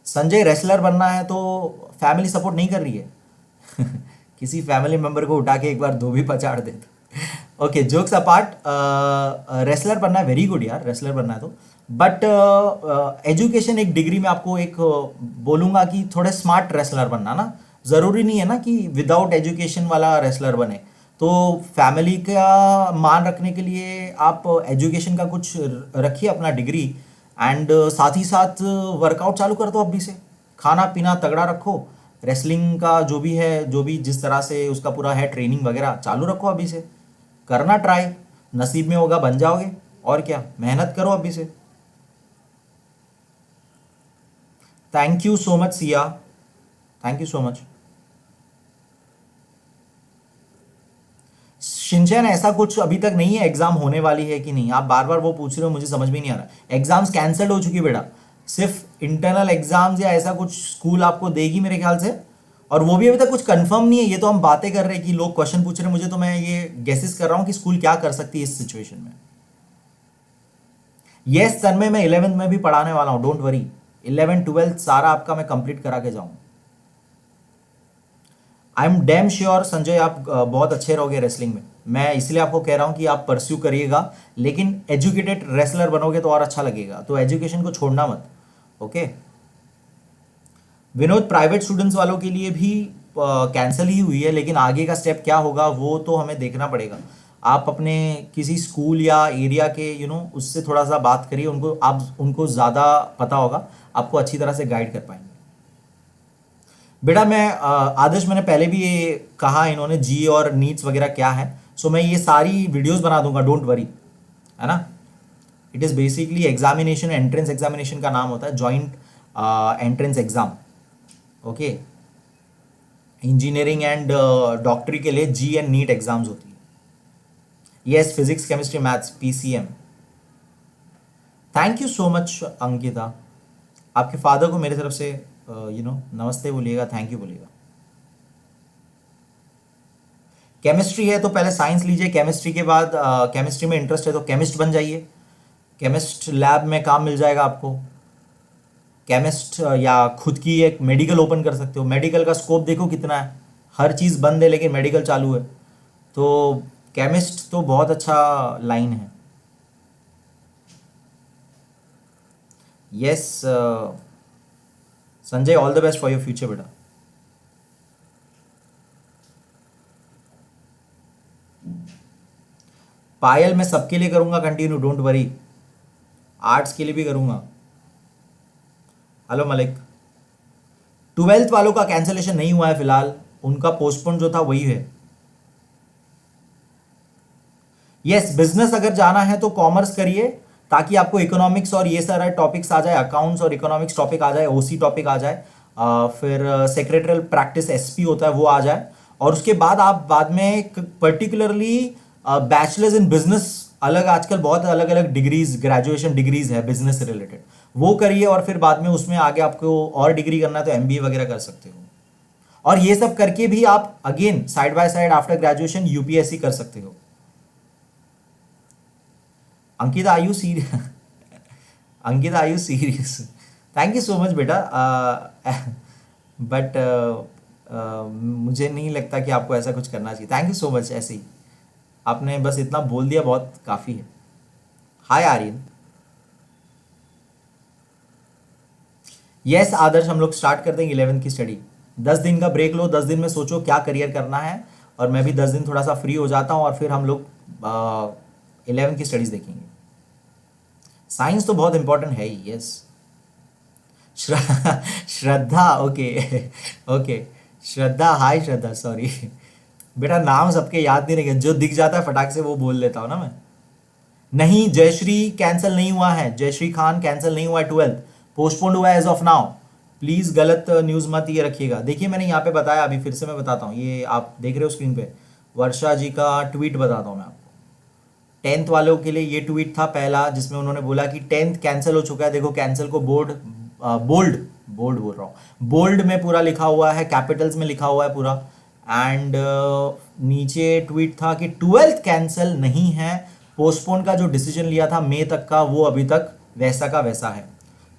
[SPEAKER 1] संजय, रेसलर बनना है तो फैमिली सपोर्ट नहीं कर रही है। किसी फैमिली मेंबर को उठा के एक बार दो भी पचाड़ दे। ओके, जोक्स अपार्ट, रेसलर बनना है, वेरी गुड यार, रेसलर बनना है तो, बट एजुकेशन, एक डिग्री में आपको एक बोलूँगा कि थोड़े स्मार्ट रेसलर बनना ना, ज़रूरी नहीं है ना कि विदाउट एजुकेशन वाला रेसलर बने। तो फैमिली का मान रखने के लिए आप एजुकेशन का कुछ रखिए, अपना डिग्री, एंड साथ ही साथ वर्कआउट चालू कर दो अभी से। खाना पीना तगड़ा रखो, रेसलिंग का जो भी है, जो भी जिस तरह से उसका पूरा है ट्रेनिंग वगैरह चालू रखो अभी से, करना ट्राई, नसीब में होगा बन जाओगे, और क्या, मेहनत करो अभी से। Thank you so much Siya, thank you so much. Shinchan, ऐसा कुछ अभी तक नहीं है, एग्जाम होने वाली है कि नहीं, आप बार बार वो पूछ रहे हो, मुझे समझ में नहीं आ रहा। एग्जाम्स कैंसिल हो चुकी बेटा, सिर्फ इंटरनल एग्जाम्स या ऐसा कुछ स्कूल आपको देगी मेरे ख्याल से, और वो भी अभी तक कुछ कंफर्म नहीं है। ये तो हम बातें कर रहे हैं कि लोग क्वेश्चन पूछ रहे हैं मुझे, तो मैं ये गेसेस कर रहा हूँ कि स्कूल क्या कर सकती है इस सिचुएशन में। यस तन्मय, मैं 11th में भी पढ़ाने वाला हूँ, डोंट वरी। 11th-12th सारा आपका मैं कंप्लीट करा के जाऊँ। I am damn sure Sanjay, आप बहुत अच्छे रहोगे रेसलिंग में। मैं इसलिए आपको कह रहा हूँ कि आप परस्यू करिएगा, लेकिन एजुकेटेड रेसलर बनोगे तो और अच्छा लगेगा, तो एजुकेशन को छोड़ना मत। ओके विनोद, प्राइवेट स्टूडेंट्स वालों के लिए भी कैंसिल ही हुई है, लेकिन आगे का स्टेप क्या होगा वो तो हमें देखना पड़ेगा। आप अपने किसी स्कूल या एरिया के उससे थोड़ा सा बात करिए, आप उनको ज़्यादा पता होगा, आपको अच्छी तरह से गाइड कर पाएंगे। बेटा मैं आदर्श, मैंने पहले भी ये कहा, इन्होंने जी और नीड्स वगैरह क्या है, सो मैं ये सारी वीडियोस बना दूंगा, डोंट वरी, है ना। It is basically examination, entrance examination का नाम होता है, joint entrance exam. Okay, engineering and डॉक्टरी के लिए जी एंड नीट एग्जाम्स होती है। Yes, physics, chemistry, maths, PCM. Thank you so much Ankita, आपके फादर को मेरी तरफ से नमस्ते बोलिएगा, थैंक यू बोलिएगा। केमिस्ट्री है तो पहले साइंस लीजिए, केमिस्ट्री के बाद केमिस्ट्री में इंटरेस्ट है तो केमिस्ट बन जाइए, केमिस्ट लैब में काम मिल जाएगा आपको। केमिस्ट या खुद की एक मेडिकल ओपन कर सकते हो, मेडिकल का स्कोप देखो कितना है, हर चीज़ बंद है लेकिन मेडिकल चालू है, तो केमिस्ट तो बहुत अच्छा लाइन है। Yes Sanjay, all the best for your future बेटा। पायल, मैं सबके लिए करूंगा कंटिन्यू, डोंट वरी, आर्ट्स के लिए भी करूंगा। हेलो मलिक, 12th वालों का कैंसिलेशन नहीं हुआ है फिलहाल, उनका पोस्टपोन जो था वही है। यस, बिजनेस अगर जाना है तो कॉमर्स करिए, ताकि आपको इकोनॉमिक्स और ये सारे टॉपिक्स आ जाए, अकाउंट्स और इकोनॉमिक्स टॉपिक आ जाए, ओसी टॉपिक आ जाए, फिर सेक्रेटरियल प्रैक्टिस एसपी होता है वो आ जाए, और उसके बाद आप बाद में पर्टिकुलरली बैचलर्स इन बिजनेस अलग आजकल बहुत अलग अलग डिग्रीज, ग्रेजुएशन डिग्रीज है बिजनेस से रिलेटेड, वो करिए और फिर बाद में उसमें आगे आपको और डिग्री करना है तो एमबीए वगैरह कर सकते हो। और ये सब करके भी आप again side by side after graduation UPSC कर सकते हो। Ankita are you serious? Ankita are you serious? Thank you so much बेटा, बट मुझे नहीं लगता कि आपको ऐसा कुछ करना चाहिए। थैंक यू सो मच, ऐसे ही आपने बस इतना बोल दिया बहुत काफ़ी है। हाय आर्यन। यस आदर्श, हम लोग स्टार्ट कर देंगे 11th की स्टडी। 10 दिन का ब्रेक लो, 10 दिन में सोचो क्या करियर करना है, और मैं भी 10 दिन थोड़ा सा फ्री हो जाता हूँ और फिर हम लोग 11th की स्टडीज देखेंगे। साइंस तो बहुत इंपॉर्टेंट है ही। यस श्रद्धा, ओके ओके श्रद्धा, हाय श्रद्धा, सॉरी बेटा नाम सबके याद नहीं रहेगा, जो दिख जाता है फटाक से वो बोल लेता हूँ ना मैं। नहीं जयश्री कैंसिल नहीं हुआ है, जयश्री खान कैंसिल नहीं हुआ है, 12th पोस्टपोन्ड हुआ है एज ऑफ नाउ। प्लीज गलत न्यूज मत ये रखिएगा। देखिए मैंने यहाँ पे बताया, अभी फिर से मैं बताता हूँ, ये आप देख रहे हो स्क्रीन पे वर्षा जी का ट्वीट बताता हूँ मैं आपको। 10th वालों के लिए ये ट्वीट था पहला, जिसमें उन्होंने बोला कि 10th कैंसिल हो चुका है। देखो कैंसिल को बोल्ड बोल रहा हूँ, बोल्ड में पूरा लिखा हुआ है, कैपिटल्स में लिखा हुआ है पूरा। एंड नीचे ट्वीट था कि 12th कैंसिल नहीं है, पोस्टपोन का जो डिसीजन लिया था मई तक का वो अभी तक वैसा का वैसा है,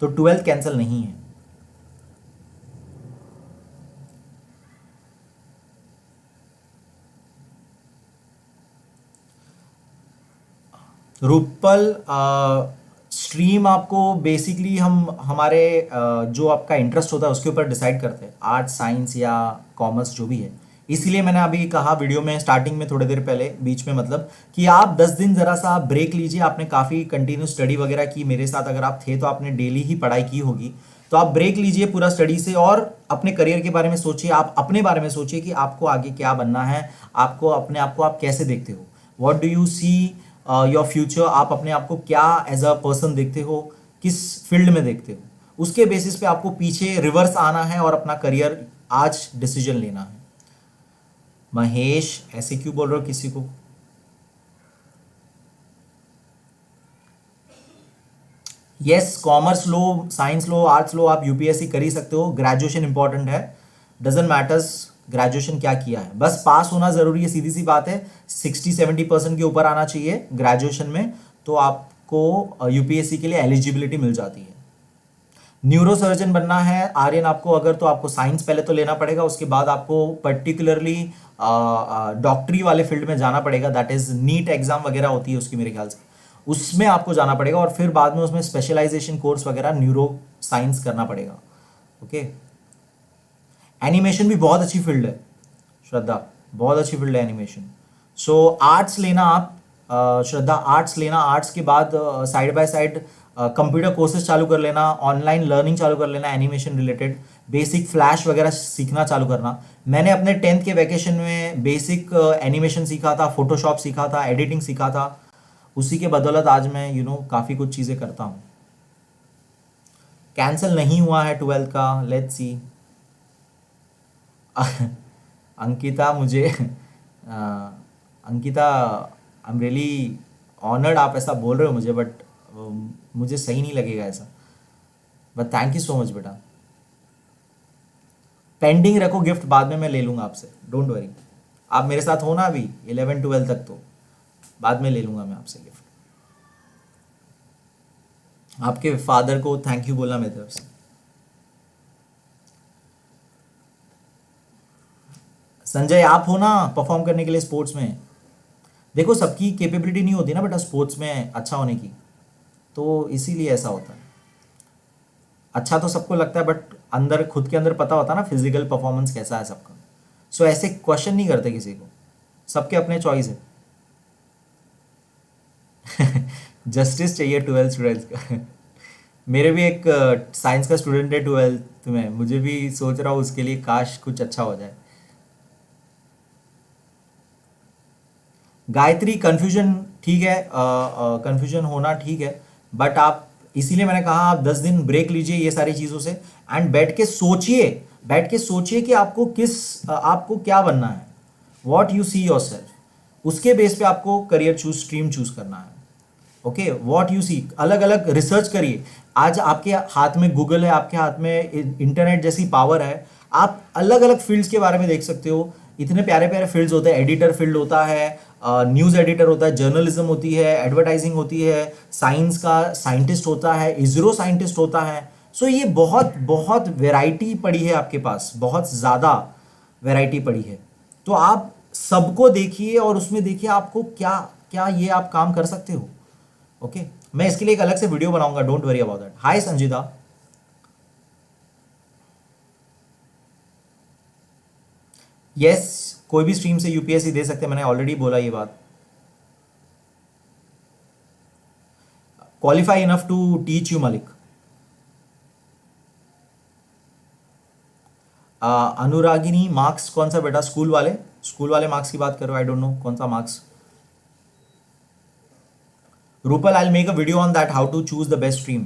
[SPEAKER 1] तो 12th कैंसिल नहीं है। रूपल स्ट्रीम आपको बेसिकली हम हमारे जो आपका इंटरेस्ट होता है उसके ऊपर डिसाइड करते हैं, आर्ट साइंस या कॉमर्स जो भी है। इसीलिए मैंने अभी कहा वीडियो में स्टार्टिंग में थोड़ी देर पहले बीच में, मतलब कि आप 10 दिन जरा सा ब्रेक लीजिए। आपने काफ़ी कंटिन्यू स्टडी वगैरह की मेरे साथ, अगर आप थे तो आपने डेली ही पढ़ाई की होगी, तो आप ब्रेक लीजिए पूरा स्टडी से और अपने करियर के बारे में सोचिए। आप अपने बारे में सोचिए कि आपको आगे क्या बनना है, आपको अपने आप को आप कैसे देखते हो, what do you see your future, आप अपने आप को क्या एज अ पर्सन देखते हो, किस फील्ड में देखते हो, उसके बेसिस पे आपको पीछे रिवर्स आना है और अपना करियर आज डिसीजन लेना है। महेश ऐसे क्यों बोल रहे हो किसी को? यस कॉमर्स लो, साइंस लो, आर्ट्स लो, आप यूपीएससी कर ही सकते हो। ग्रेजुएशन इंपॉर्टेंट है, डजेंट मैटर्स ग्रेजुएशन क्या किया है, बस पास होना जरूरी है, सीधी सी बात है। 60-70% के ऊपर आना चाहिए ग्रेजुएशन में, तो आपको यूपीएससी के लिए एलिजिबिलिटी मिल जाती है। न्यूरो सर्जन बनना है आर्यन आपको अगर, तो आपको साइंस पहले तो लेना पड़ेगा, उसके बाद आपको पर्टिकुलरली डॉक्टरी वाले फील्ड में जाना पड़ेगा। दैट इज नीट एग्जाम वगैरह होती है उसकी मेरे ख्याल से, उसमें आपको जाना पड़ेगा और फिर बाद में उसमें स्पेशलाइजेशन कोर्स वगैरह न्यूरो साइंस करना पड़ेगा। ओके एनिमेशन भी बहुत अच्छी फील्ड है श्रद्धा, बहुत अच्छी फील्ड है एनिमेशन। सो आर्ट्स लेना आप श्रद्धा, आर्ट्स लेना, आर्ट्स के बाद side by side computer courses चालू कर लेना, ऑनलाइन लर्निंग चालू कर लेना, एनिमेशन रिलेटेड बेसिक फ्लैश वगैरह सीखना चालू करना। मैंने अपने 10th के वैकेशन में बेसिक एनिमेशन सीखा था, फोटोशॉप सीखा था, एडिटिंग सीखा था, उसी के बदौलत आज मैं काफ़ी कुछ चीज़ें करता हूँ। कैंसिल नहीं हुआ है 12th का, लेट्स सी। अंकिता मुझे Ankita I am really honoured आप ऐसा बोल रहे हो मुझे, बट मुझे सही नहीं लगेगा ऐसा, but thank you so much बेटा। पेंडिंग रखो गिफ्ट, बाद में मैं ले लूँगा आपसे, डोंट वरी। आप मेरे साथ हो ना अभी 11-12 तक, तो बाद में ले लूँगा मैं आपसे गिफ्ट। आपके फादर को थैंक यू बोलना मेरी तरफ से। संजय आप हो ना परफॉर्म करने के लिए स्पोर्ट्स में। देखो सबकी कैपेबिलिटी नहीं होती ना बेटा स्पोर्ट्स में अच्छा होने की, तो इसीलिए ऐसा होता है। अच्छा तो सबको लगता है, बट अंदर खुद के अंदर पता होता है ना फिजिकल परफॉर्मेंस कैसा है सबका। सो ऐसे क्वेश्चन नहीं करते किसी को, सबके अपने चॉइस है। जस्टिस चाहिए 12th स्टूडेंट्स का। मेरे भी एक साइंस का स्टूडेंट है 12th में, मुझे भी सोच रहा हूँ उसके लिए काश कुछ अच्छा हो जाए। गायत्री कन्फ्यूजन ठीक है, कन्फ्यूजन होना ठीक है, बट आप इसीलिए मैंने कहा आप 10 दिन ब्रेक लीजिए ये सारी चीज़ों से एंड बैठ के सोचिए कि आपको आपको क्या बनना है, what you see your self. उसके बेस पे आपको करियर स्ट्रीम चूज करना है। ओके, व्हाट यू सी, अलग अलग रिसर्च करिए। आज आपके हाथ में गूगल है, आपके हाथ में इंटरनेट जैसी पावर है, आप अलग अलग फील्ड्स के बारे में देख सकते हो। इतने प्यारे प्यारे फील्ड्स होते हैं, एडिटर फील्ड होता है, न्यूज़ एडिटर होता है, जर्नलिज्म होती है, एडवर्टाइजिंग होती है, साइंस का साइंटिस्ट होता है, इसरो साइंटिस्ट होता है। सो ये बहुत बहुत वैरायटी पड़ी है आपके पास, बहुत ज़्यादा वैरायटी पड़ी है। तो आप सबको देखिए और उसमें देखिए आपको क्या क्या ये आप काम कर सकते हो। ओके, मैं इसके लिए एक अलग से वीडियो बनाऊंगा, डोंट वरी अबाउट दैट। हाय संजीदा। यस, कोई भी स्ट्रीम से यूपीएससी दे सकते हैं, मैंने ऑलरेडी बोला ये बात। Qualify enough to teach you Malik. Anuragini, marks कौन सा बेटा? स्कूल वाले मार्क्स की बात करो, आई डोंट नो कौन सा marks. Rupal, I make a video on that, how to choose the best stream.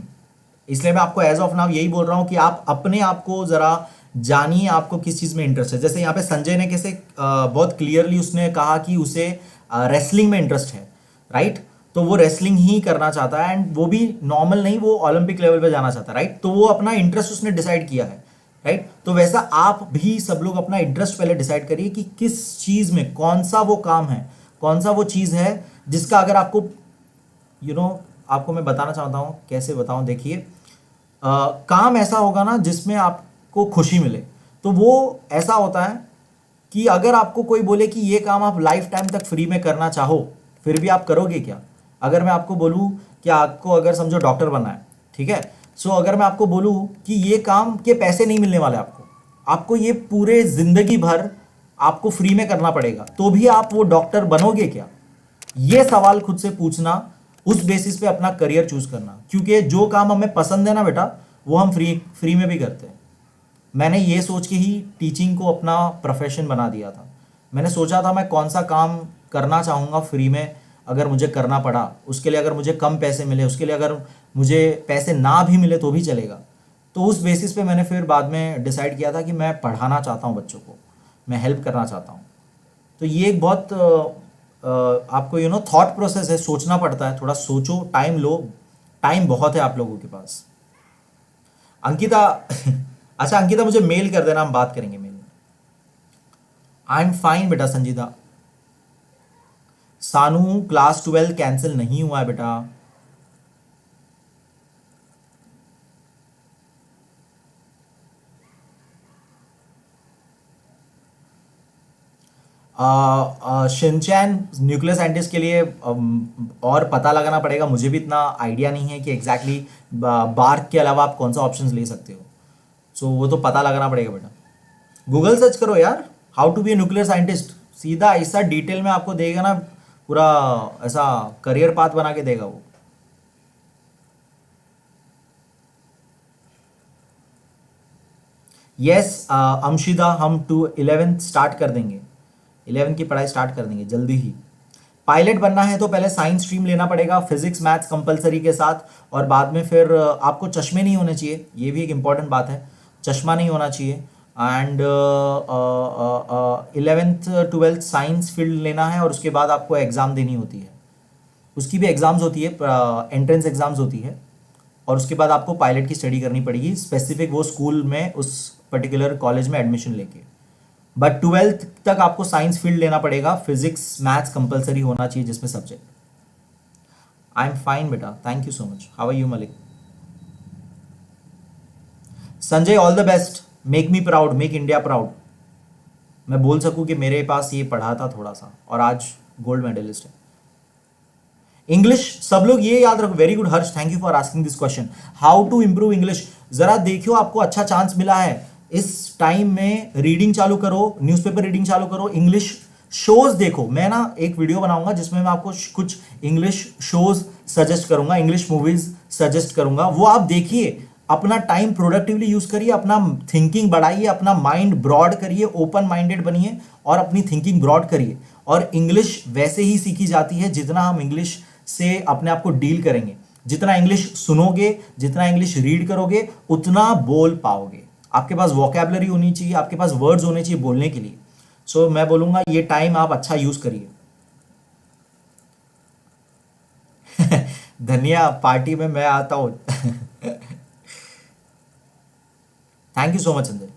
[SPEAKER 1] इसलिए मैं आपको एज ऑफ नाउ यही बोल रहा हूं कि आप अपने आप को जरा जानिए, आपको किस चीज में इंटरेस्ट है। जैसे यहाँ पे संजय ने कैसे बहुत क्लियरली उसने कहा कि उसे रेसलिंग में इंटरेस्ट है, राइट? तो वो रेसलिंग ही करना चाहता है, एंड वो भी नॉर्मल नहीं, वो ओलंपिक लेवल पे जाना चाहता है, राइट? तो वो अपना इंटरेस्ट उसने डिसाइड किया है, राइट? तो वैसा आप भी सब लोग अपना इंटरेस्ट पहले डिसाइड करिए कि किस चीज में, कौन सा वो काम है, कौन सा वो चीज है जिसका अगर आपको आपको मैं बताना चाहता हूँ, कैसे बताऊँ, देखिए काम ऐसा होगा ना जिसमें आपको खुशी मिले। तो वो ऐसा होता है कि अगर आपको कोई बोले कि ये काम आप लाइफ टाइम तक फ्री में करना चाहो, फिर भी आप करोगे क्या? अगर मैं आपको बोलूँ कि आपको, अगर समझो डॉक्टर बनना है, ठीक है, सो अगर मैं आपको बोलूँ कि ये काम के पैसे नहीं मिलने वाले आपको ये पूरे जिंदगी भर आपको फ्री में करना पड़ेगा, तो भी आप वो डॉक्टर बनोगे क्या? ये सवाल खुद से पूछना, उस बेसिस पे अपना करियर चूज करना। क्योंकि जो काम हमें पसंद है ना बेटा, वो हम फ्री में भी करते हैं। मैंने ये सोच के ही टीचिंग को अपना प्रोफेशन बना दिया था। मैंने सोचा था मैं कौन सा काम करना चाहूँगा फ्री में, अगर मुझे करना पड़ा, उसके लिए अगर मुझे कम पैसे मिले, उसके लिए अगर मुझे पैसे ना भी मिले तो भी चलेगा। तो उस बेसिस पे मैंने फिर बाद में डिसाइड किया था कि मैं पढ़ाना चाहता हूँ बच्चों को, मैं हेल्प करना चाहता हूँ। तो ये एक बहुत आपको थॉट प्रोसेस है, सोचना पड़ता है, थोड़ा सोचो, टाइम लो, टाइम बहुत है आप लोगों के पास। अंकिता अच्छा अंकिता, मुझे मेल कर देना, हम बात करेंगे मेल में। आई एम फाइन बेटा संजीदा। सानू, क्लास 12 कैंसिल नहीं हुआ है बेटा। शिनचैन, न्यूक्लियर साइंटिस्ट के लिए और पता लगाना पड़ेगा, मुझे भी इतना आइडिया नहीं है कि एग्जैक्टली बार्क के अलावा आप कौन सा ऑप्शंस ले सकते हो। सो वो तो पता लगाना पड़ेगा बेटा। गूगल सर्च करो यार, how to be a nuclear scientist, सीधा ऐसा डिटेल में आपको देगा ना, पूरा ऐसा करियर पाथ बना के देगा वो। यस अमशिदा, हम 11th स्टार्ट कर देंगे, 11 की पढ़ाई स्टार्ट कर देंगे जल्दी ही। पायलट बनना है तो पहले साइंस स्ट्रीम लेना पड़ेगा, फिजिक्स मैथ्स कंपलसरी के साथ, और बाद में फिर आपको चश्मे नहीं होने चाहिए, ये भी एक इंपॉर्टेंट बात है, चश्मा नहीं होना चाहिए। And 11th 12th science field लेना है, और उसके बाद आपको एग्ज़ाम देनी होती है, उसकी भी एग्ज़ाम्स होती है, एंट्रेंस एग्ज़ाम्स होती है, और उसके बाद आपको पायलट की स्टडी करनी पड़ेगी, स्पेसिफिक वो स्कूल में, उस पर्टिकुलर कॉलेज में एडमिशन लेके। बट 12th तक आपको साइंस फील्ड लेना पड़ेगा, फिजिक्स मैथ्स कंपलसरी होना चाहिए जिसमें सब्जेक्ट। आई एम फाइन बेटा, thank you so much. How are you Malik? Sanjay, all the best, make me proud, make India proud. मैं बोल सकूं कि मेरे पास ये पढ़ा था थोड़ा सा, और आज गोल्ड मेडलिस्ट है। इंग्लिश, सब लोग ये याद रखो, very good Harsh, thank you for asking this question, how to improve English. जरा देखियो, आपको अच्छा चांस मिला है इस टाइम में, रीडिंग चालू करो, न्यूज़पेपर रीडिंग चालू करो, इंग्लिश शोज देखो। मैं ना एक वीडियो बनाऊंगा जिसमें मैं आपको कुछ इंग्लिश शोज सजेस्ट करूंगा, इंग्लिश मूवीज सजेस्ट करूंगा, वो आप देखिए, अपना टाइम प्रोडक्टिवली यूज करिए, अपना थिंकिंग बढ़ाइए, अपना माइंड ब्रॉड करिए, ओपन माइंडेड बनिए और अपनी थिंकिंग ब्रॉड करिए। और इंग्लिश वैसे ही सीखी जाती है जितना हम इंग्लिश से अपने आप को डील करेंगे। जितना इंग्लिश सुनोगे, जितना इंग्लिश रीड करोगे, उतना बोल पाओगे। आपके पास वोकैबुलरी होनी चाहिए, आपके पास वर्ड्स होने चाहिए बोलने के लिए। सो मैं बोलूंगा ये टाइम आप अच्छा यूज करिए। धनिया पार्टी में मैं आता हूँ। Thank you so much Sanjay.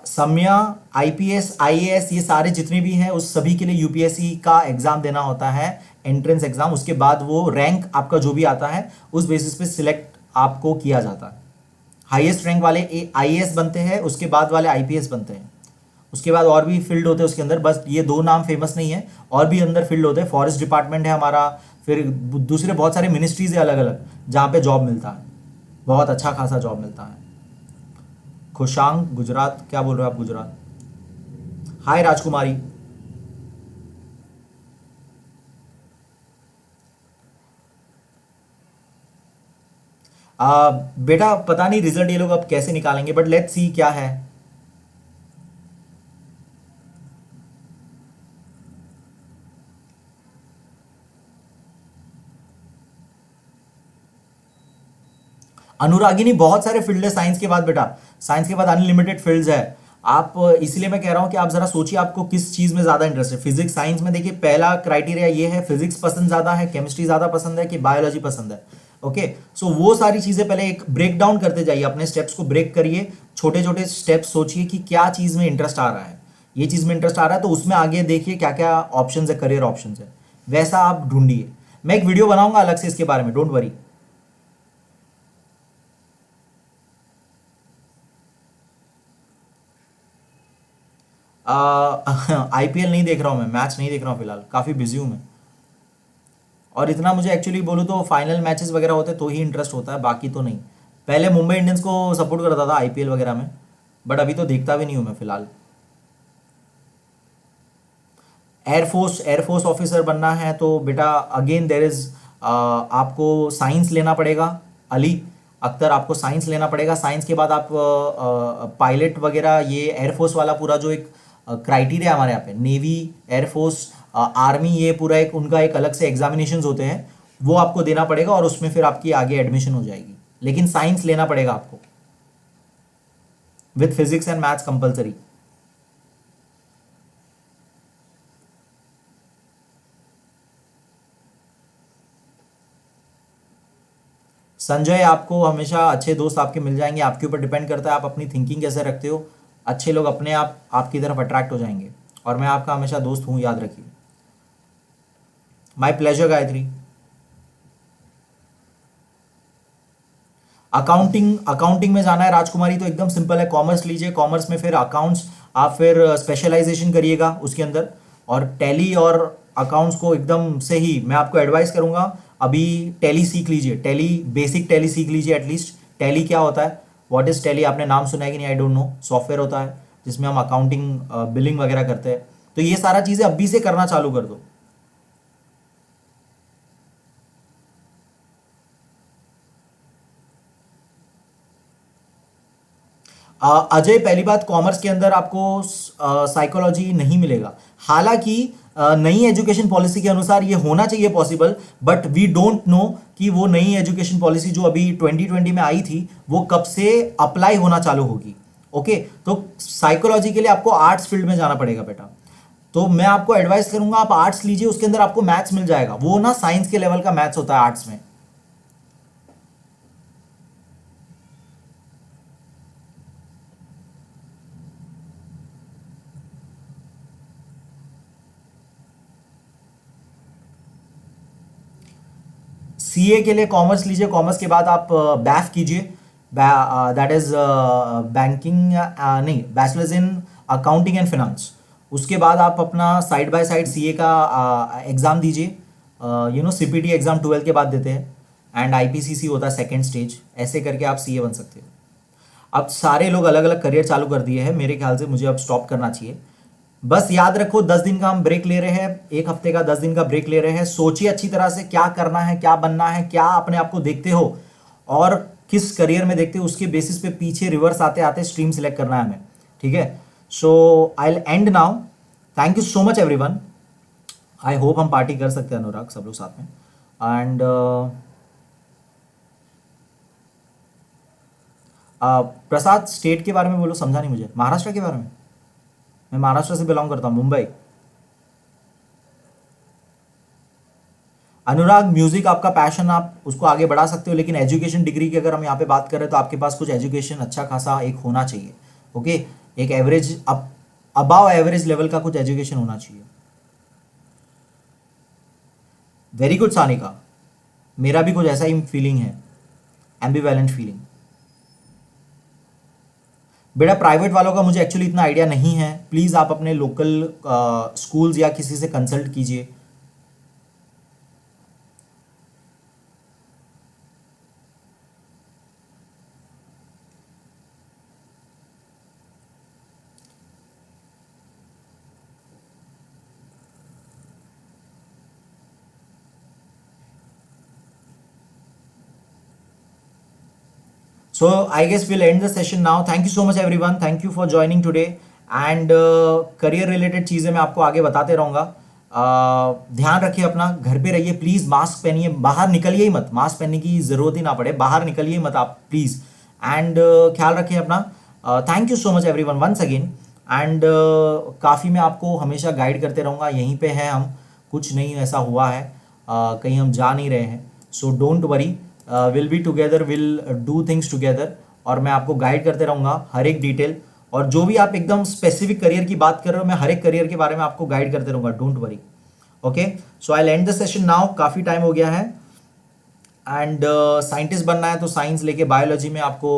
[SPEAKER 1] Samya, IPS, IAS, ये सारे जितने भी हैं उस सभी के लिए यूपीएससी का एग्जाम देना होता है, एंट्रेंस एग्जाम। उसके बाद वो रैंक आपका जो भी आता है उस बेसिस पे सिलेक्ट आपको किया जाता है। हाईएस्ट रैंक वाले आईएएस बनते हैं, उसके बाद वाले आईपीएस बनते हैं। उसके बाद और भी फील्ड होते हैं उसके अंदर, बस ये दो नाम फेमस नहीं है, और भी अंदर फील्ड होते हैं। फॉरेस्ट डिपार्टमेंट है हमारा, फिर दूसरे बहुत सारे मिनिस्ट्रीज है अलग अलग, जहाँ पे जॉब मिलता है, बहुत अच्छा खासा जॉब मिलता है। खुशांग गुजरात, क्या बोल रहे हो आप गुजरात? हाय राजकुमारी। बेटा पता नहीं रिजल्ट ये लोग अब कैसे निकालेंगे, बट लेट्स सी क्या है। अनुरागिनी, बहुत सारे फील्ड है साइंस के बाद बेटा, साइंस के बाद अनलिमिटेड फील्ड्स है। आप इसलिए मैं कह रहा हूं कि आप जरा सोचिए आपको किस चीज में ज्यादा इंटरेस्ट है। फिजिक्स साइंस में देखिए पहला क्राइटेरिया ये है, फिजिक्स पसंद ज्यादा है, केमिस्ट्री ज्यादा पसंद है कि बायोलॉजी पसंद है। ओके, सो वो सारी चीजें पहले एक ब्रेक डाउन करते जाइए, अपने स्टेप्स को ब्रेक करिए, छोटे छोटे स्टेप्स सोचिए कि क्या चीज में इंटरेस्ट आ रहा है। ये चीज में इंटरेस्ट आ रहा है तो उसमें आगे देखिए क्या क्या ऑप्शन है, करियर ऑप्शन है, वैसा आप ढूंढिए। मैं एक वीडियो बनाऊंगा अलग से इसके बारे में, डोंट वरी। आईपीएल नहीं देख रहा हूँ मैं, मैच नहीं देख रहा हूँ फिलहाल, काफ़ी बिजी हूँ मैं। और इतना मुझे एक्चुअली बोलूँ तो फाइनल मैचेस वगैरह होते तो ही इंटरेस्ट होता है, बाकी तो नहीं। पहले मुंबई इंडियंस को सपोर्ट करता था आईपीएल वगैरह में, बट अभी तो देखता भी नहीं हूँ मैं फिलहाल। एयरफोर्स ऑफिसर बनना है तो बेटा अगेन देर इज, आपको साइंस लेना पड़ेगा। अली अख्तर, आपको साइंस लेना पड़ेगा। साइंस के बाद आप पायलट वगैरह, ये एयरफोर्स वाला पूरा जो एक क्राइटेरिया हमारे यहाँ पे, नेवी, एयरफोर्स, आर्मी, ये पूरा एक उनका एक अलग से एग्जामिनेशंस होते हैं, वो आपको देना पड़ेगा और उसमें फिर आपकी आगे एडमिशन हो जाएगी। लेकिन साइंस लेना पड़ेगा आपको, with physics and maths compulsory. Sanjay, आपको हमेशा अच्छे दोस्त आपके मिल जाएंगे, आपके ऊपर डिपेंड करता है आप अपनी थिंकिंग कैसे रखते हो। अच्छे लोग अपने आप आपकी तरफ अट्रैक्ट हो जाएंगे, और मैं आपका हमेशा दोस्त हूं, याद रखिए। My pleasure Gayatri. अकाउंटिंग में जाना है राजकुमारी तो एकदम सिंपल है, कॉमर्स लीजिए, कॉमर्स में फिर अकाउंट्स, आप फिर स्पेशलाइजेशन करिएगा उसके अंदर। और टैली और अकाउंट्स को एकदम से ही मैं आपको एडवाइस करूंगा, अभी टैली सीख लीजिए, टैली, बेसिक टैली सीख लीजिए एटलीस्ट। टैली क्या होता है, व्हाट इज टैली, आपने नाम सुना है कि नहीं, आई डोंट नो। सॉफ्टवेयर होता है जिसमें हम अकाउंटिंग, बिलिंग वगैरह करते हैं, तो ये सारा चीज़ें अभी से करना चालू कर दो। अजय, पहली बात, कॉमर्स के अंदर आपको साइकोलॉजी नहीं मिलेगा। हालांकि नई एजुकेशन पॉलिसी के अनुसार ये होना चाहिए possible, but we don't know कि वो नई एजुकेशन पॉलिसी जो अभी 2020 में आई थी वो कब से अप्लाई होना चालू होगी। ओके, तो साइकोलॉजी के लिए आपको आर्ट्स फील्ड में जाना पड़ेगा बेटा। तो मैं आपको एडवाइस करूंगा आप आर्ट्स लीजिए, उसके अंदर आपको मैथ्स मिल जाएगा, वो ना साइंस के लेवल का मैथ्स होता है आर्ट्स में। सीए के लिए कॉमर्स लीजिए, कॉमर्स के बाद आप बैफ कीजिए, दैट इज बैंकिंग, नहीं, bachelors in accounting and finance. उसके बाद आप अपना साइड बाय साइड सीए का एग्ज़ाम दीजिए, सीपीटी एग्ज़ाम 12 के बाद देते हैं, एंड आईपीसीसी होता है सेकेंड स्टेज, ऐसे करके आप सीए बन सकते हो। अब सारे लोग अलग अलग करियर चालू कर दिए हैं, मेरे ख्याल से मुझे अब स्टॉप करना चाहिए। बस याद रखो 10 दिन का हम ब्रेक ले रहे हैं, एक हफ्ते का 10 दिन का ब्रेक ले रहे हैं। सोचिए अच्छी तरह से क्या करना है, क्या बनना है, क्या अपने आप को देखते हो और किस करियर में देखते हो, उसके बेसिस पे पीछे रिवर्स आते आते स्ट्रीम सिलेक्ट करना है हमें, ठीक है। So I will and now, thank you so much everyone. I hope हम पार्टी कर सकते हैं अनुराग, सब लोग साथ में। एंड प्रसाद, स्टेट के बारे में बोलो, समझा नहीं मुझे, महाराष्ट्र के बारे में। मैं महाराष्ट्र से बिलोंग करता हूँ, मुंबई। अनुराग, म्यूजिक आपका पैशन, आप उसको आगे बढ़ा सकते हो, लेकिन एजुकेशन डिग्री की अगर हम यहाँ पे बात करें तो आपके पास कुछ एजुकेशन अच्छा खासा एक होना चाहिए। ओके, एक एवरेज अबाव एवरेज लेवल का कुछ एजुकेशन होना चाहिए। वेरी गुड सानिका, मेरा भी कुछ ऐसा ही फीलिंग है, एम्बिवेलेंट फीलिंग। बेटा प्राइवेट वालों का मुझे एक्चुअली इतना आइडिया नहीं है, प्लीज़ आप अपने लोकल स्कूल्स या किसी से कंसल्ट कीजिए। So I guess we'll end the session now. Thank you so much everyone. Thank you for joining today. And career related चीज़ें मैं आपको आगे बताते रहूँगा। ध्यान रखिए अपना, घर पे रहिए प्लीज़, मास्क पहनिए, बाहर निकलिए ही मत, मास्क पहनने की ज़रूरत ही ना पड़े, बाहर निकलिए मत आप प्लीज़। एंड ख्याल रखिए अपना। Thank you so much everyone once again. And काफ़ी मैं आपको हमेशा गाइड करते रहूँगा, यहीं पे है हम, कुछ नहीं ऐसा हुआ है, कहीं हम जा नहीं रहे हैं। So don't worry, will be together, will do things together, और मैं आपको गाइड करते रहूँगा हर एक डिटेल। और जो भी आप एकदम स्पेसिफिक करियर की बात कर रहे हो, मैं हर एक करियर के बारे में आपको गाइड करते रहूँगा, don't worry. Okay, so I and the session now, काफ़ी टाइम हो गया है। एंड साइंटिस्ट बनना है तो साइंस लेके बायोलॉजी में आपको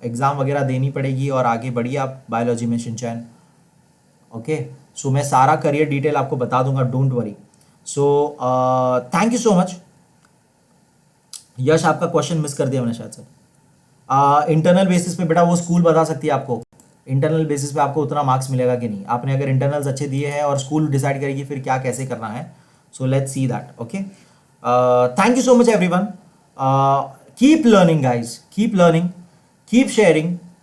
[SPEAKER 1] एग्ज़ाम वगैरह देनी पड़ेगी, और आगे बढ़िए आप बायोलॉजी में शिनचैन। ओके, सो मैं सारा करियर डिटेल आपको बता दूंगा, don't worry. So thank you so much. Yash, आपका क्वेश्चन मिस कर दिया मैंने शायद से। इंटरनल बेसिस पे बेटा वो स्कूल बता सकती है आपको, इंटरनल बेसिस पे आपको उतना मार्क्स मिलेगा कि नहीं, आपने अगर इंटरनल्स अच्छे दिए हैं, और स्कूल डिसाइड करेगी फिर क्या कैसे करना है। So let's see that. Okay, thank you so much everyone. Keep learning guys, keep learning, keep sharing,